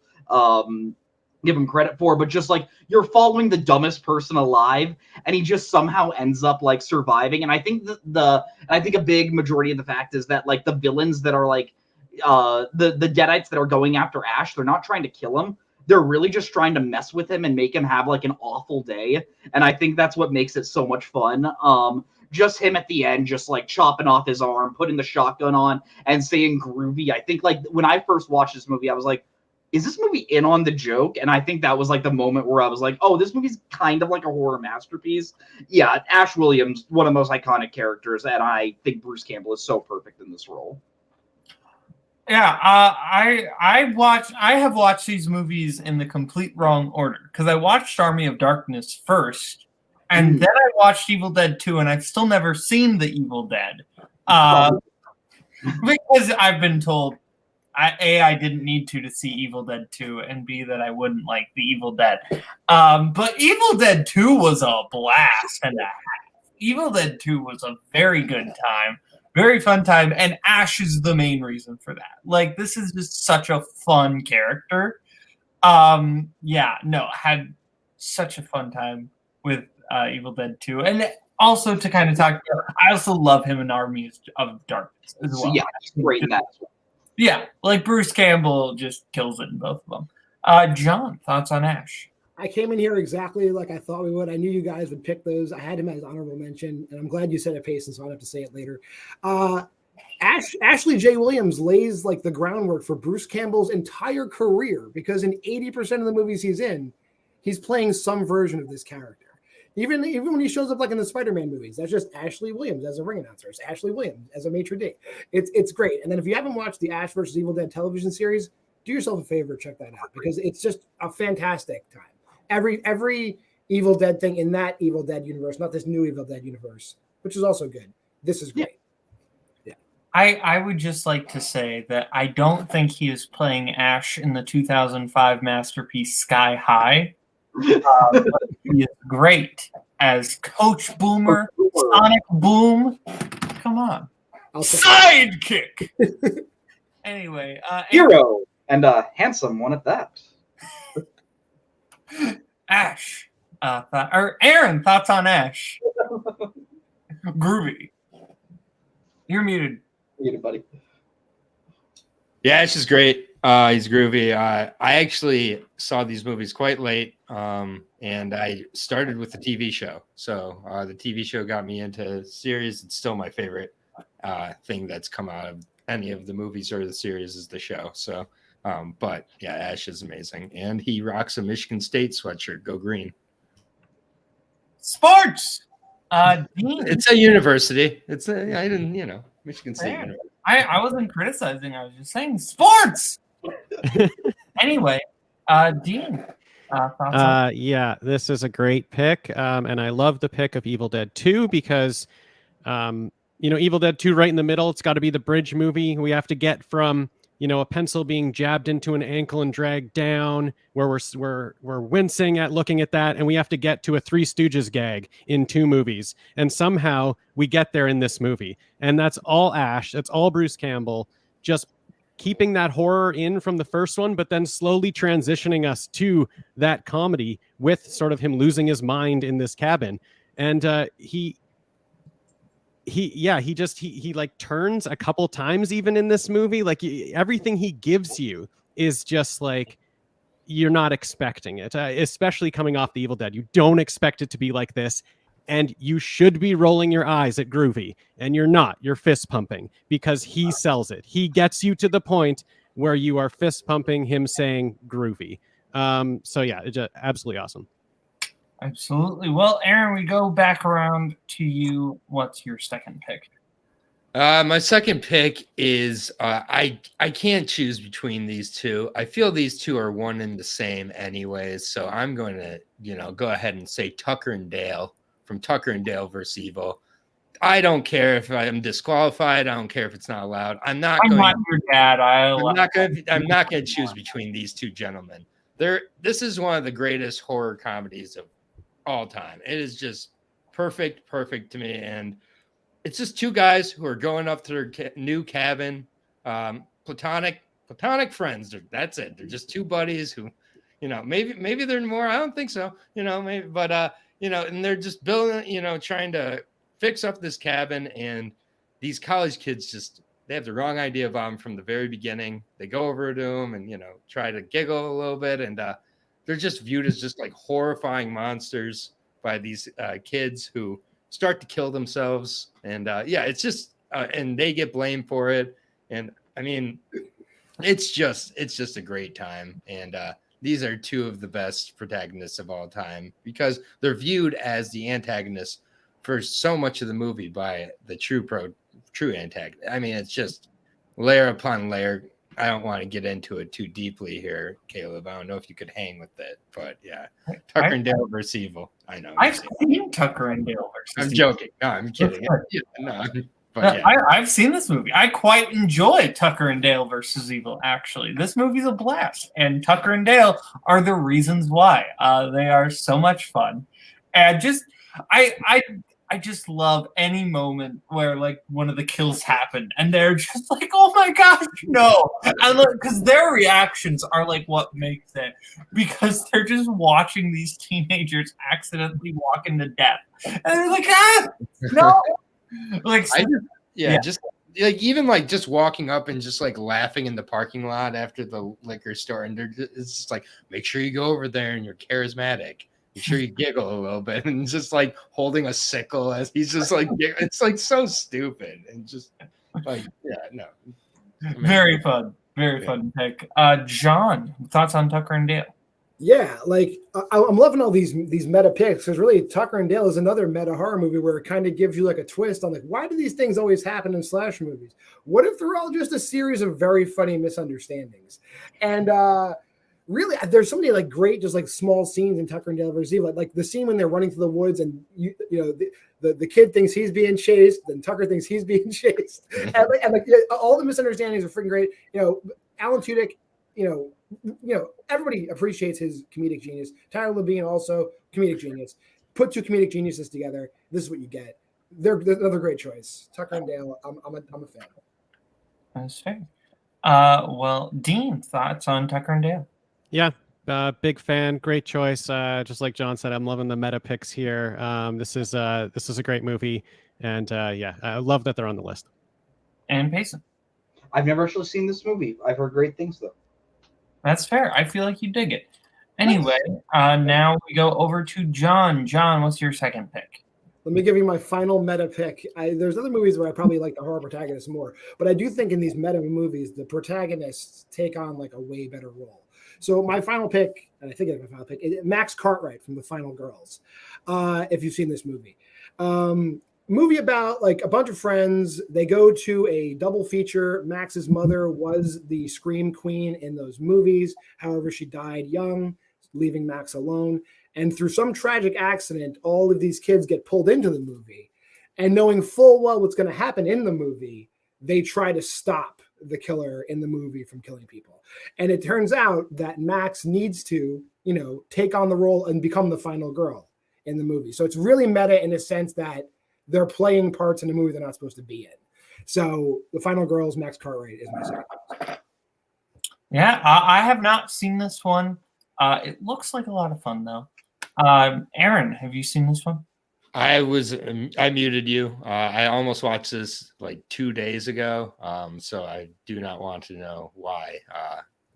give him credit for, but just like you're following the dumbest person alive, and he just somehow ends up like surviving. And I think I think a big majority of the fact is that like the villains that are like the Deadites that are going after Ash, they're not trying to kill him. They're really just trying to mess with him and make him have like an awful day. And I think that's what makes it so much fun. Just him at the end, just like chopping off his arm, putting the shotgun on and saying groovy. I think like when I first watched this movie, I was like, is this movie in on the joke? And I think that was like the moment where I was like, oh, this movie's kind of like a horror masterpiece. Yeah, Ash Williams, one of the most iconic characters, and I think Bruce Campbell is so perfect in this role. Yeah, I have watched these movies in the complete wrong order, because I watched Army of Darkness first, and then I watched Evil Dead 2, and I've still never seen the Evil Dead. Because I've been told, I didn't need to see Evil Dead 2, and B, that I wouldn't like the Evil Dead. But Evil Dead 2 was a blast and a half. Evil Dead 2 was a very good time, very fun time, and Ash is the main reason for that. Like, this is just such a fun character. Had such a fun time with Evil Dead 2. And also to kind of talk, I also love him in Army of Darkness as well. Yeah, he's great in that as well. Yeah, like Bruce Campbell just kills it in both of them. John, thoughts on Ash? I came in here exactly like I thought we would. I knew you guys would pick those. I had him as honorable mention, and I'm glad you said it, Payson, so I don't have to say it later. Ashley J. Williams lays like the groundwork for Bruce Campbell's entire career, because in 80% of the movies he's in, he's playing some version of this character. Even when he shows up like in the Spider-Man movies, that's just Ashley Williams as a ring announcer. It's Ashley Williams as a maitre d'. It's great. And then if you haven't watched the Ash vs. Evil Dead television series, do yourself a favor, check that out, because it's just a fantastic time. Every Evil Dead thing in that Evil Dead universe, not this new Evil Dead universe, which is also good. This is great. Yeah. I would just like to say that I don't think he is playing Ash in the 2005 masterpiece Sky High. But he is great as Coach Boomer, Sonic Boom. Come on. Sidekick! Anyway. Hero! And handsome one at that. Ash. Aaron, thoughts on Ash? Groovy. You're muted. Muted, buddy. Yeah, Ash is great. He's groovy. I actually saw these movies quite late, and I started with the TV show. So the TV show got me into series. It's still my favorite thing that's come out of any of the movies or the series is the show. So, but yeah, Ash is amazing, and he rocks a Michigan State sweatshirt. Go green! Sports. Dean. It's a university. I didn't, Michigan State University. I wasn't criticizing. I was just saying sports. Anyway, Dean. Yeah, this is a great pick, and I love the pick of Evil Dead 2 because, Evil Dead 2 right in the middle. It's got to be the bridge movie. We have to get from a pencil being jabbed into an ankle and dragged down, where we're wincing at looking at that, and we have to get to a Three Stooges gag in 2 movies, and somehow we get there in this movie, and that's all Ash. That's all Bruce Campbell, just keeping that horror in from the first one, but then slowly transitioning us to that comedy with sort of him losing his mind in this cabin. And he like turns a couple times even in this movie. Like everything he gives you is just like, you're not expecting it, especially coming off the Evil Dead. You don't expect it to be like this. And you should be rolling your eyes at Groovy, and you're not. You're fist pumping because he sells it. He gets you to the point where you are fist pumping him saying Groovy. So yeah, it's absolutely awesome. Absolutely. Well, Aaron, we go back around to you. What's your second pick? My second pick is I can't choose between these two. I feel these two are one and the same anyways. So I'm going to, go ahead and say Tucker and Dale from Tucker and Dale vs. Evil. I don't care if I'm disqualified. I don't care if it's not allowed. I'm not your dad. I'm not going to choose between these two gentlemen. This is one of the greatest horror comedies of all time. It is just perfect to me. And it's just 2 guys who are going up to their new cabin, platonic friends. That's it. They're just 2 buddies who, maybe they're more. I don't think so. Maybe, but and they're just building, trying to fix up this cabin. And these college kids they have the wrong idea of them from the very beginning. They go over to them and try to giggle a little bit, and they're just viewed as just like horrifying monsters by these kids who start to kill themselves. And it's just and they get blamed for it. And I mean, it's just a great time. And these are 2 of the best protagonists of all time because they're viewed as the antagonists for so much of the movie by the true antagonist. I mean, it's just layer upon layer. I don't want to get into it too deeply here, Caleb. I don't know if you could hang with it, but yeah, Tucker and Dale versus Evil. I know. I've seen Tucker and Dale versus I'm Evil. joking. No, I'm kidding. I've seen this movie. I quite enjoy Tucker and Dale versus Evil, actually. This movie's a blast, and Tucker and Dale are the reasons why. They are so much fun. And I just love any moment where like one of the kills happen and they're just like, oh my gosh, no. Because their reactions are like what makes it, because they're just watching these teenagers accidentally walk into death. And they're like, no. Just like even like just walking up and just like laughing in the parking lot after the liquor store, and it's just like, make sure you go over there and you're charismatic. Make sure you giggle a little bit, and just like holding a sickle as he's just like, it's like so stupid and just like, no. Very fun fun pick. John, thoughts on Tucker and Dale? Yeah, like I'm loving all these meta picks because really Tucker and Dale is another meta horror movie where it kind of gives you like a twist on like, why do these things always happen in slasher movies? What if they're all just a series of very funny misunderstandings? And really, there's so many like great, just like small scenes in Tucker and Dale versus Evil. Like the scene when they're running through the woods and the kid thinks he's being chased, then Tucker thinks he's being chased, and all the misunderstandings are freaking great. Alan Tudyk, everybody appreciates his comedic genius. Tyler Labine also comedic genius. Put two comedic geniuses together, this is what you get. They're another great choice. Tucker and Dale, I'm a fan. That's fair. Well, Dean, thoughts on Tucker and Dale? Yeah, big fan. Great choice. Just like John said, I'm loving the meta picks here. This is a great movie, and I love that they're on the list. And Payson. I've never actually seen this movie. I've heard great things though. That's fair. I feel like you dig it. Anyway, now we go over to John. John, what's your second pick? Let me give you my final meta pick. There's other movies where I probably like the horror protagonists more, but I do think in these meta movies, the protagonists take on like a way better role. So my final pick, and I think it's my final pick, is Max Cartwright from The Final Girls. If you've seen this movie. Movie about like a bunch of friends. They go to a double feature. Max's mother was the scream queen in those movies. However, she died young, leaving Max alone. And through some tragic accident, all of these kids get pulled into the movie. And knowing full well what's going to happen in the movie, they try to stop the killer in the movie from killing people. And it turns out that Max needs to, take on the role and become the final girl in the movie. So it's really meta in a sense that they're playing parts in a movie they're not supposed to be in. So The Final Girls, Max Cartwright is my second. Yeah, I have not seen this one. It looks like a lot of fun, though. Aaron, have you seen this one? I muted you. I almost watched this like 2 days ago. So I do not want to know why.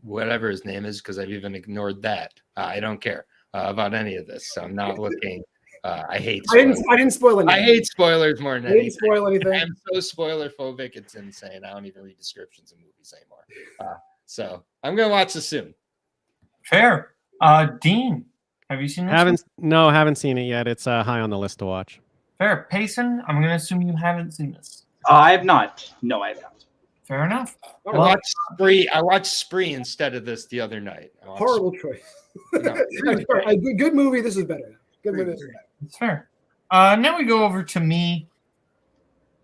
Whatever his name is, because I've even ignored that. I don't care about any of this. So I'm not looking. I hate spoilers. I didn't spoil anything. I hate spoilers more than I didn't anything. spoil anything. I'm so spoiler phobic. It's insane. I don't even read descriptions of movies anymore. So I'm gonna watch this soon. Fair. Dean, have you seen this? Haven't seen it yet. It's high on the list to watch. Fair. Payson, I'm going to assume you haven't seen this. I have not. No, I have not. Fair enough. I watched Spree instead of this the other night. Horrible choice. No, A good movie. This is better. Good movie. This is better. It's fair. Now we go over to me.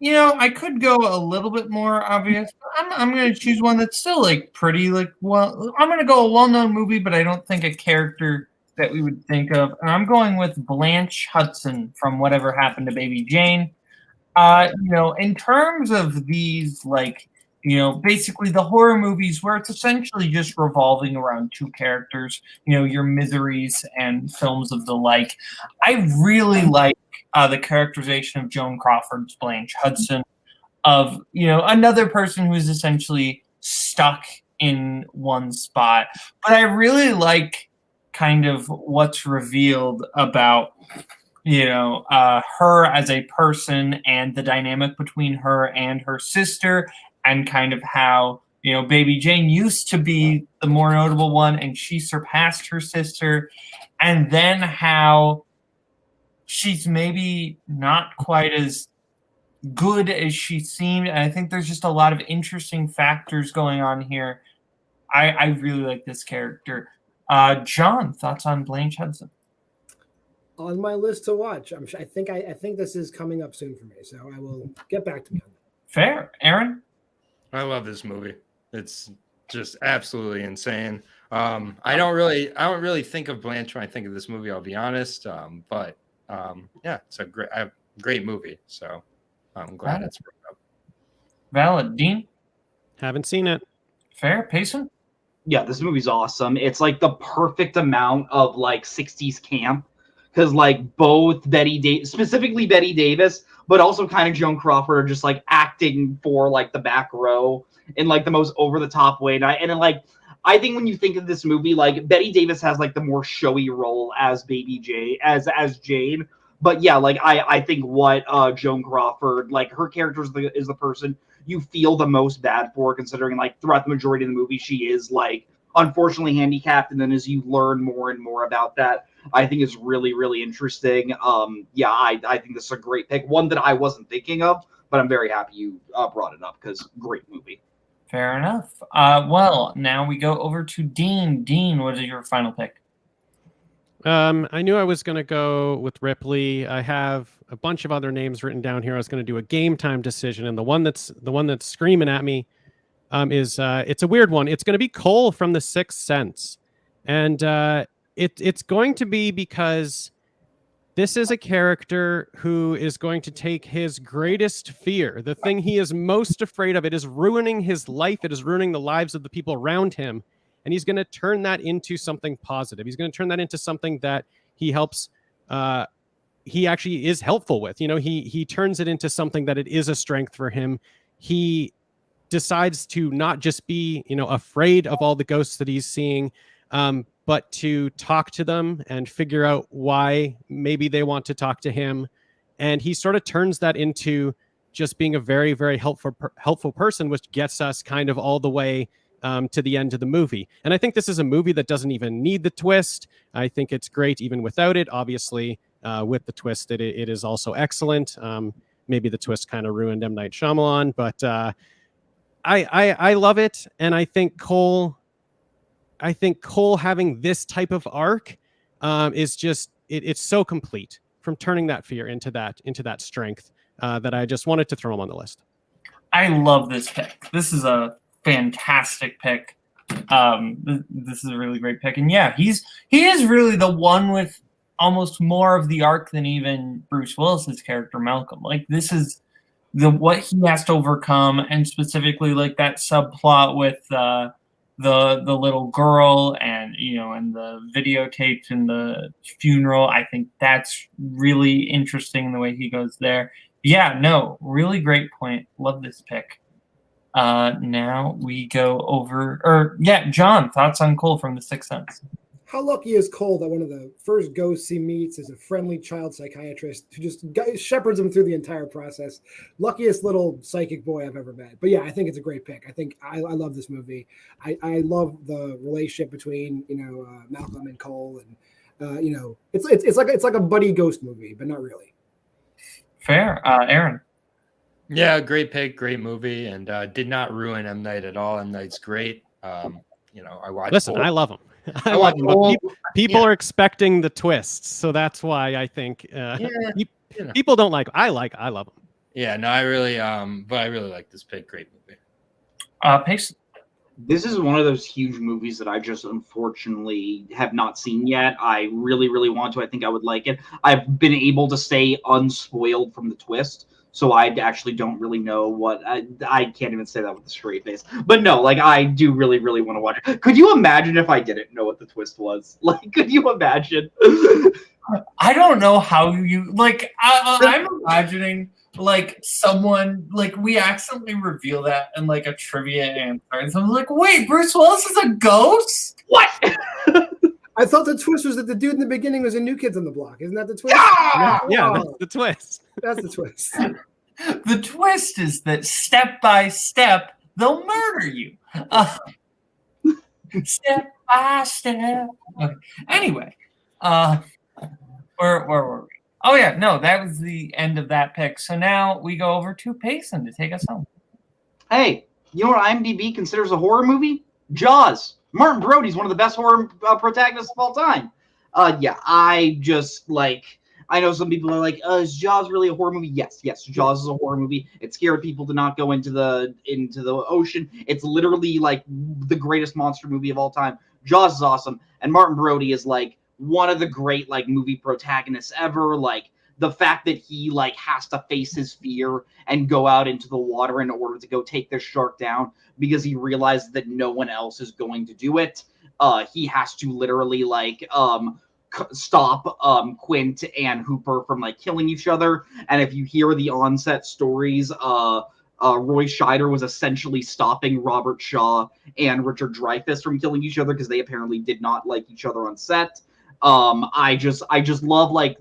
I could go a little bit more obvious. But I'm going to choose one that's still like pretty I'm going to go a well-known movie, but I don't think a character that we would think of. And I'm going with Blanche Hudson from Whatever Happened to Baby Jane. In terms of these, basically the horror movies where it's essentially just revolving around two characters, your Miseries and films of the like. I really like the characterization of Joan Crawford's Blanche Hudson, of, another person who's essentially stuck in one spot. But I really like kind of what's revealed about, her as a person and the dynamic between her and her sister, and kind of how, Baby Jane used to be the more notable one and she surpassed her sister, and then how she's maybe not quite as good as she seemed. And I think there's just a lot of interesting factors going on here. I really like this character. John, thoughts on Blanche Hudson? On my list to watch. I think this is coming up soon for me, so I will get back to me on that. Fair. Aaron? I love this movie. It's just absolutely insane. I don't really think of Blanche when I think of this movie, I'll be honest. But it's a great movie. So I'm glad it's brought up. Valid. Dean? Haven't seen it. Fair. Payson? Yeah, this movie's awesome. It's like the perfect amount of like 60s camp, because like both specifically Betty Davis, but also kind of Joan Crawford are just like acting for like the back row in like the most over the top way. And I think when you think of this movie, like Betty Davis has like the more showy role as Baby Jane, as Jane. But yeah, like I think what Joan Crawford, like her character is the person you feel the most bad for, considering like throughout the majority of the movie she is like unfortunately handicapped, and then as you learn more and more about that, I think is really, really interesting. I think this is a great pick, one that I wasn't thinking of, but I'm very happy you brought it up because great movie. Fair enough. Well, now we go over to Dean. Dean, what is your final pick? I knew I was going to go with Ripley. I have a bunch of other names written down here. I was going to do a game time decision, and the one that's screaming at me is it's a weird one. It's going to be Cole from The Sixth Sense, and it's going to be because this is a character who is going to take his greatest fear, the thing he is most afraid of. It is ruining his life. It is ruining the lives of the people around him. And he's going to turn that into something positive. He's going to turn that into something that he helps. He actually is helpful with. You know, he turns it into something that it is a strength for him. He decides to not just be, you know, afraid of all the ghosts that he's seeing, but to talk to them and figure out why maybe they want to talk to him. And he sort of turns that into just being a very, very helpful person, which gets us kind of all the way to the end of the movie. And I think this is a movie that doesn't even need the twist. I think it's great even without it. Obviously, with the twist, it is also excellent. Maybe the twist kind of ruined M. Night Shyamalan, but I love it. And I think Cole having this type of arc is just, it's so complete, from turning that fear into that strength, that I just wanted to throw him on the list. I love this pick. This is a fantastic pick. This is a really great pick, and yeah, he is really the one with almost more of the arc than even Bruce Willis's character Malcolm. Like, this is what he has to overcome, and specifically like that subplot with the little girl, and you know, and the videotapes and the funeral. I think that's really interesting the way he goes there. Yeah, no, really great point. Love this pick. Now we go over, John, thoughts on Cole from The Sixth Sense? How lucky is Cole that one of the first ghosts he meets is a friendly child psychiatrist who just shepherds him through the entire process. Luckiest little psychic boy I've ever met. But yeah, I think it's a great pick. I think I love this movie. I love the relationship between, you know, Malcolm and Cole, and you know, it's like a buddy ghost movie, but not really. Fair. Aaron. Yeah, great pick, great movie, and did not ruin M. Night at all. M. Night's great. You know, I watched. Listen, Cole. I love him. I love him. But people are expecting the twists, so that's why I think people don't like. I love him. Yeah, no, I really, but I really like this pick. Great movie. Pace. This is one of those huge movies that I just unfortunately have not seen yet. I really, really want to. I think I would like it. I've been able to stay unspoiled from the twist, so I actually don't really know what I can't even say that with a straight face. But no, like, I do really, really want to watch it. Could you imagine if I didn't know what the twist was? Like, could you imagine? I don't know how you like. I'm imagining like someone, like, we accidentally reveal that in like a trivia answer, and someone's like, "Wait, Bruce Willis is a ghost? What?" I thought the twist was that the dude in the beginning was in New Kids on the Block. Isn't that the twist? Yeah, that's the twist. That's the twist. The twist is that step by step they'll murder you. Step by step. Okay. Anyway, where were we? Oh yeah, no, that was the end of that pick. So now we go over to Payson to take us home. Hey, you know what IMDb considers a horror movie? Jaws. Martin Brody's one of the best horror protagonists of all time. Yeah, I just like. I know some people are like, "Is Jaws really a horror movie?" Yes, Jaws is a horror movie. It scared people to not go into the ocean. It's literally like the greatest monster movie of all time. Jaws is awesome, and Martin Brody is like one of the great like movie protagonists ever. Like, the fact that he like has to face his fear and go out into the water in order to go take this shark down because he realizes that no one else is going to do it. He has to literally like stop Quint and Hooper from like killing each other. And if you hear the onset stories, Roy Scheider was essentially stopping Robert Shaw and Richard Dreyfuss from killing each other because they apparently did not like each other on set. I just love like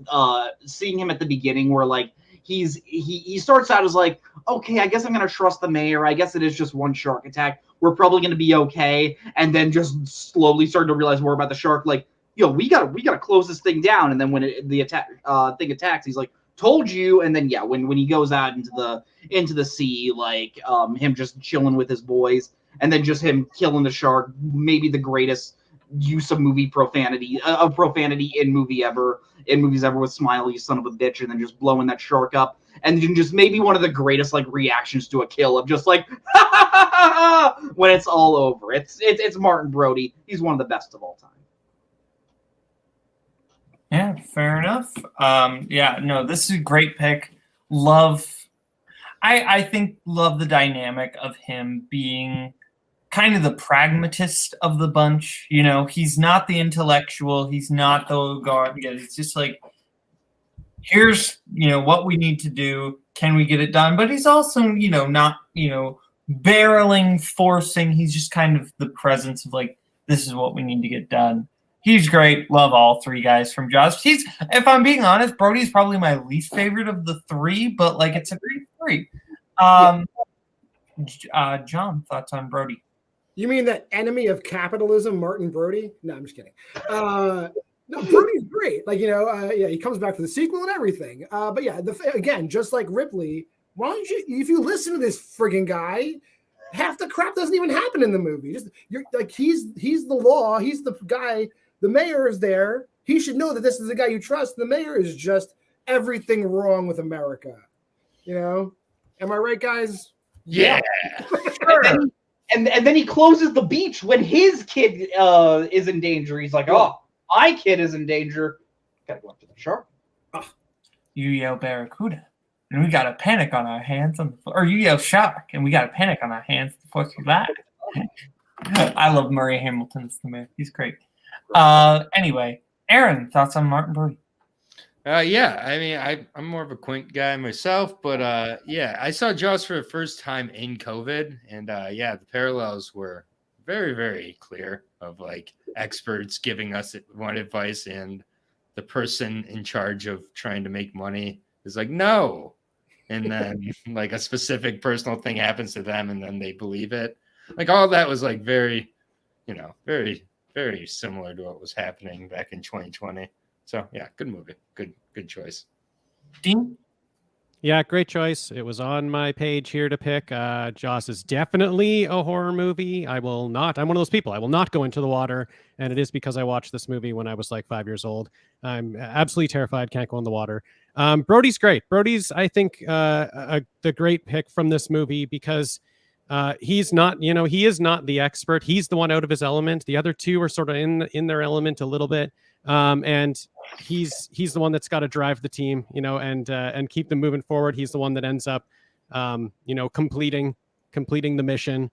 seeing him at the beginning where like he starts out as like, okay, I guess I'm gonna trust the mayor. I guess it is just one shark attack. We're probably gonna be okay. And then just slowly starting to realize more about the shark. Like, yo, we gotta close this thing down. And then when the thing attacks, he's like, told you. And then yeah, when he goes out into the sea, like him just chilling with his boys and then just him killing the shark, maybe the greatest use of profanity in movies ever, with Smiley, son of a bitch, and then just blowing that shark up, and then just maybe one of the greatest like reactions to a kill of just like when it's all over. It's Martin Brody. He's one of the best of all time. Yeah, fair enough. Yeah, no, this is a great pick. I think love the dynamic of him being kind of the pragmatist of the bunch. You know, he's not the intellectual. He's not the guard. It's just like, here's, what we need to do. Can we get it done? But he's also, not, barreling, forcing. He's just kind of the presence of like, this is what we need to get done. He's great. Love all three guys from Jaws. If I'm being honest, Brody's probably my least favorite of the three, but like it's a great three. John, thoughts on Brody? You mean that enemy of capitalism, Martin Brody? No, I'm just kidding. No, Brody's great. Like, he comes back for the sequel and everything. But yeah, again, just like Ripley, why don't you, if you listen to this friggin' guy, half the crap doesn't even happen in the movie. You're like, he's the law. He's the guy. The mayor is there. He should know that this is the guy you trust. The mayor is just everything wrong with America. Am I right, guys? Yeah. Sure. And then he closes the beach when his kid is in danger. He's like, oh, my kid is in danger. Gotta go after the shark. You yell Barracuda, and we got a panic on our hands. Or you yell shark, and we got a panic on our hands. Of course, we that. I love Murray Hamilton as the mayor. He's great. Anyway, Aaron, thoughts on Martin Brody? Yeah, I mean, I'm more of a Quint guy myself, but yeah, I saw Jaws for the first time in COVID, and yeah, the parallels were very, very clear of like experts giving us one advice, and the person in charge of trying to make money is like, no, and then like a specific personal thing happens to them, and then they believe it. Like all that was like very, very, very similar to what was happening back in 2020. So yeah, good movie. Good choice. Dean? Yeah, great choice. It was on my page here to pick. Jaws is definitely a horror movie. I'm one of those people. I will not go into the water. And it is because I watched this movie when I was like 5 years old. I'm absolutely terrified. Can't go in the water. Brody's great. Brody's, I think, the great pick from this movie because he's not, he is not the expert. He's the one out of his element. The other two are sort of in their element a little bit. And he's the one that's got to drive the team, and keep them moving forward. He's the one that ends up, completing the mission.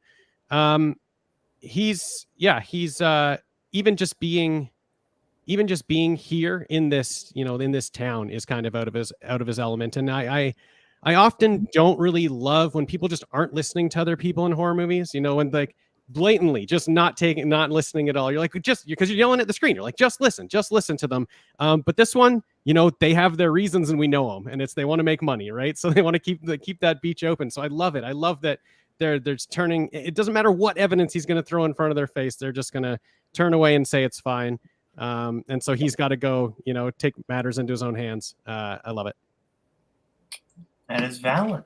He's even just being here in this, in this town is kind of out of his element. And I often don't really love when people just aren't listening to other people in horror movies, when like blatantly just not listening at all. You're like, because you're yelling at the screen. You're like, just listen to them. But this one, they have their reasons and we know them, and they want to make money, right? So they want to keep that beach open. So I love it. I love that they're turning. It doesn't matter what evidence he's going to throw in front of their face. They're just going to turn away and say it's fine. And so he's got to go, take matters into his own hands. I love it. That is valid.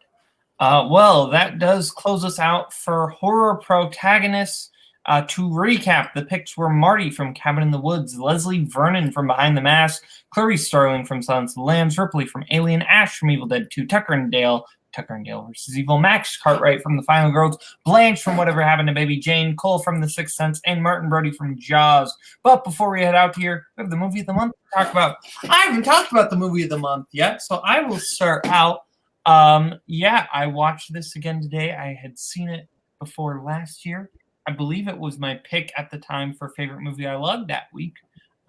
Well, that does close us out for horror protagonists. To recap, the picks were Marty from Cabin in the Woods, Leslie Vernon from Behind the Mask, Clarice Starling from Silence of the Lambs, Ripley from Alien, Ash from Evil Dead 2, Tucker and Dale versus Evil, Max Cartwright from The Final Girls, Blanche from Whatever Happened to Baby Jane, Cole from The Sixth Sense, and Martin Brody from Jaws. But before we head out here, we have the movie of the month to talk about. I haven't talked about the movie of the month yet, so I will start out. Yeah, I watched this again today. I had seen it before last year. I believe it was my pick at the time for favorite movie I loved that week.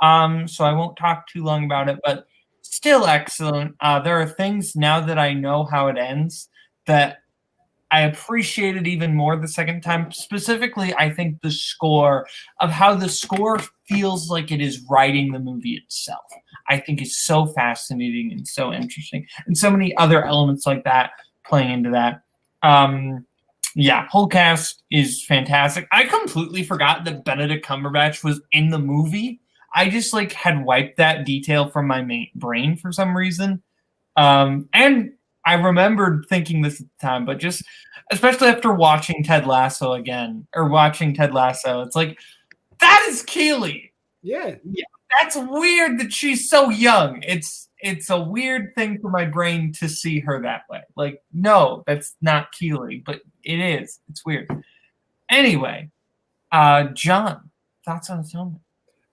So I won't talk too long about it, but still excellent. There are things now that I know how it ends that I appreciate it even more the second time. Specifically, I think the score of how the score feels like it is writing the movie itself, I think is so fascinating and so interesting. And so many other elements like that playing into that. Yeah, whole cast is fantastic. I completely forgot that Benedict Cumberbatch was in the movie. I just had wiped that detail from my brain for some reason. And I remembered thinking this at the time, but just especially after watching Ted Lasso again, or watching Ted Lasso, it's like, that is Keely. Yeah. That's weird that she's so young. It's a weird thing for my brain to see her that way. Like, no, that's not Keely, but it is. It's weird. Anyway, John, thoughts on the film?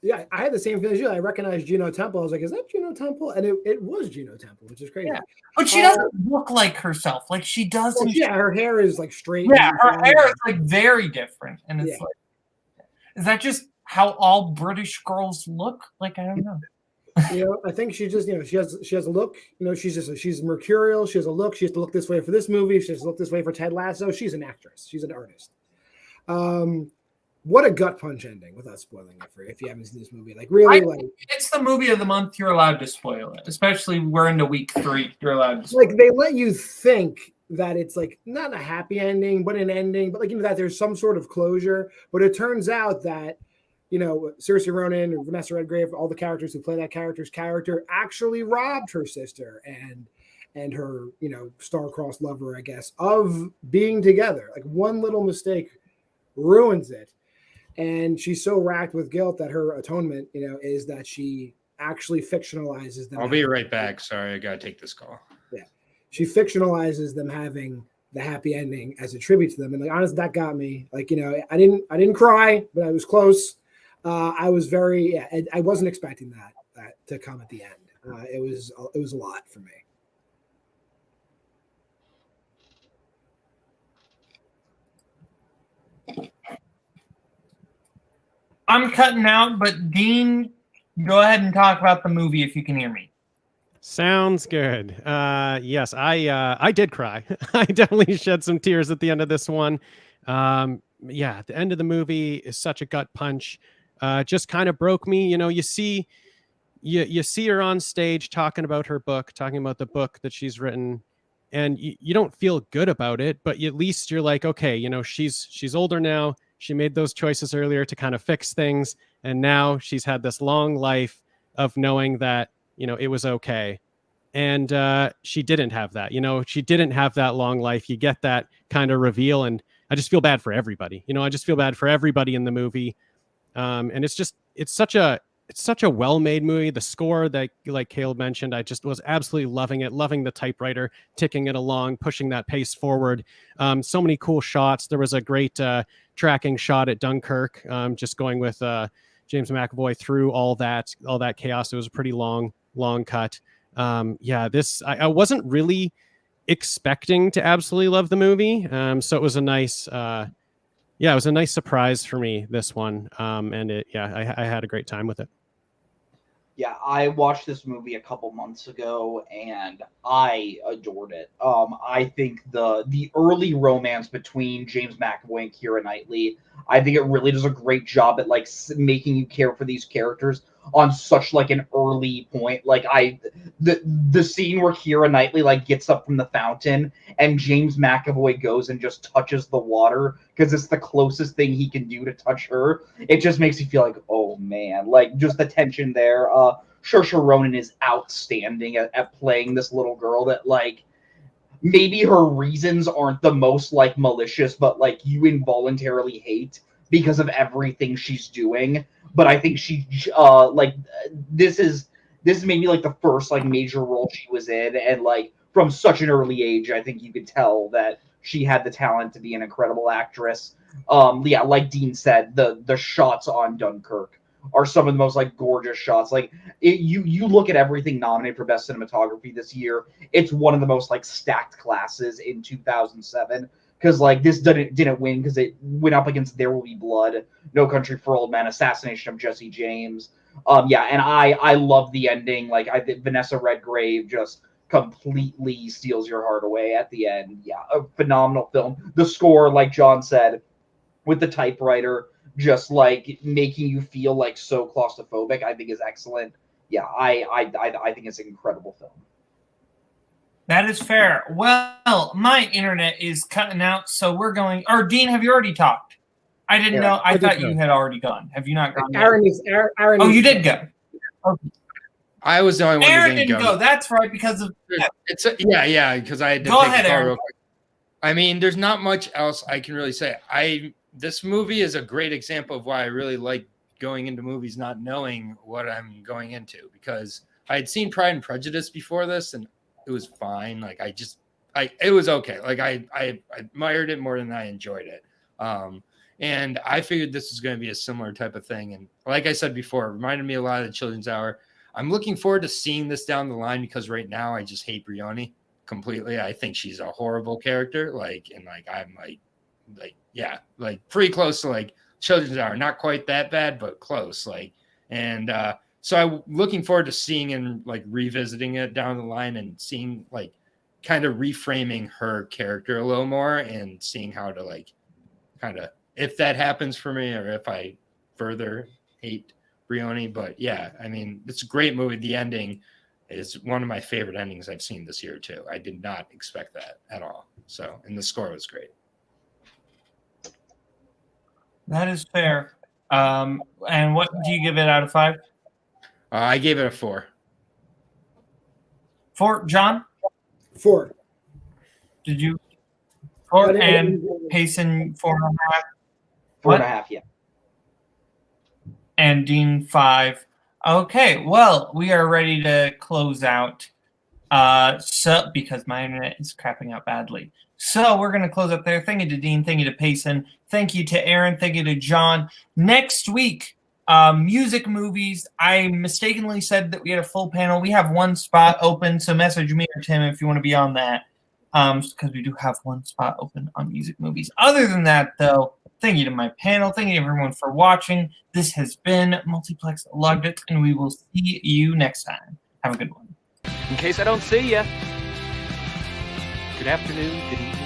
Yeah, I had the same feeling as you. I recognized Juno Temple. I was like, is that Juno Temple? And it was Juno Temple, which is crazy. Yeah. But she doesn't look like herself. Like, she doesn't. Well, yeah, her hair is like straight. Yeah, her hair is like very different. And it's Yeah. like, is that just how all British girls look? Like, I don't know. I think she just, she has a look. She's mercurial. She has a look. She has to look this way for this movie. She has to look this way for Ted Lasso. She's an actress. She's an artist. What a gut punch ending, without spoiling it if you haven't seen this movie. Like, really, it's the movie of the month. You're allowed to spoil it, especially we're into week 3. You're allowed to. Like, they let you think that it's like not a happy ending, but an ending, but like that there's some sort of closure. But it turns out that Saoirse Ronan or Vanessa Redgrave, all the characters who play that character actually robbed her sister and her star-crossed lover, I guess, of being together. Like, one little mistake ruins it. And she's so racked with guilt that her atonement, is that she actually fictionalizes them. I'll be right back. Sorry, I gotta take this call. Yeah, she fictionalizes them having the happy ending as a tribute to them. And like, honestly, that got me. Like, I didn't cry, but I was close. I was I wasn't expecting that to come at the end. It was a lot for me. I'm cutting out, but Dean, go ahead and talk about the movie if you can hear me. Sounds good. Yes, I did cry. I definitely shed some tears at the end of this one. The end of the movie is such a gut punch. Just kind of broke me. You see her on stage talking about her book, talking about the book that she's written, and you don't feel good about it, but at least you're like, okay, she's older now. She made those choices earlier to kind of fix things. And now she's had this long life of knowing that, it was okay. And she didn't have that, she didn't have that long life. You get that kind of reveal. And I just feel bad for everybody. I just feel bad for everybody in the movie. And it's such a well-made movie. The score that, like Caleb mentioned, I just was absolutely loving it, loving the typewriter, ticking it along, pushing that pace forward. So many cool shots. There was a great tracking shot at Dunkirk, just going with James McAvoy through all that chaos. It was a pretty long cut. I wasn't really expecting to absolutely love the movie. So it was a nice surprise for me, this one. I had a great time with it. Yeah, I watched this movie a couple months ago and I adored it. I think the early romance between James McAvoy and Keira Knightley, I think it really does a great job at like making you care for these characters on such like an early point. Like the scene where Keira Knightley like gets up from the fountain and James McAvoy goes and just touches the water because it's the closest thing he can do to touch her. It just makes you feel like, oh man, like just the tension there. Saoirse Ronan is outstanding at playing this little girl that like maybe her reasons aren't the most like malicious, but like you involuntarily hate because of everything she's doing. But I think she this is maybe like the first like major role she was in, and like from such an early age, I think you could tell that she had the talent to be an incredible actress. Like Dean said, the shots on Dunkirk are some of the most like gorgeous shots. Like you look at everything nominated for best cinematography this year, it's one of the most like stacked classes in 2007. Because like this didn't win because it went up against There Will Be Blood, No Country for Old Men, Assassination of Jesse James. And I love the ending. Like I think Vanessa Redgrave just completely steals your heart away at the end. Yeah, a phenomenal film. The score, like John said, with the typewriter, just like making you feel like so claustrophobic, I think is excellent. Yeah, I think it's an incredible film. That is fair. Well, my internet is cutting out, so we're going. Or Dean, have you already talked? I didn't know. I thought you had already gone. Have you not gone? Aaron is. Oh, you did go. Okay. I was the only one Aaron who didn't didn't go. That's right, because of It's because I had to Go take ahead, the call Aaron. real quick. I mean, there's not much else I can really say. This movie is a great example of why I really like going into movies not knowing what I'm going into, because I had seen Pride and Prejudice before this and it was fine. Like it was okay. Like I admired it more than I enjoyed it. And I figured this was going to be a similar type of thing. And like I said before, it reminded me a lot of the Children's Hour. I'm looking forward to seeing this down the line, because right now I just hate Brioni completely. I think she's a horrible character. I'm pretty close to like Children's Hour. Not quite that bad, but close. So I'm looking forward to seeing and like revisiting it down the line and seeing like kind of reframing her character a little more and seeing how to like kind of, if that happens for me or if I further hate Brioni. But yeah, I mean, it's a great movie. The ending is one of my favorite endings I've seen this year too. I did not expect that at all. So, and the score was great. That is fair. And what do you give it out of 5? I gave it a 4. 4, John? 4. Did you? 4 and Payson 4.5. 4.5, yeah. And Dean 5. Okay, well, we are ready to close out. Because my internet is crapping out badly. So we're going to close up there. Thank you to Dean. Thank you to Payson. Thank you to Aaron. Thank you to John. Next week, music movies. I mistakenly said that we had a full panel. We have one spot open, so message me or Tim if you want to be on that, because we do have one spot open on music movies. Other than that, though, thank you to my panel. Thank you everyone for watching. This has been Multiplex Logged It, and we will see you next time. Have a good one. In case I don't see ya. Good afternoon, good evening.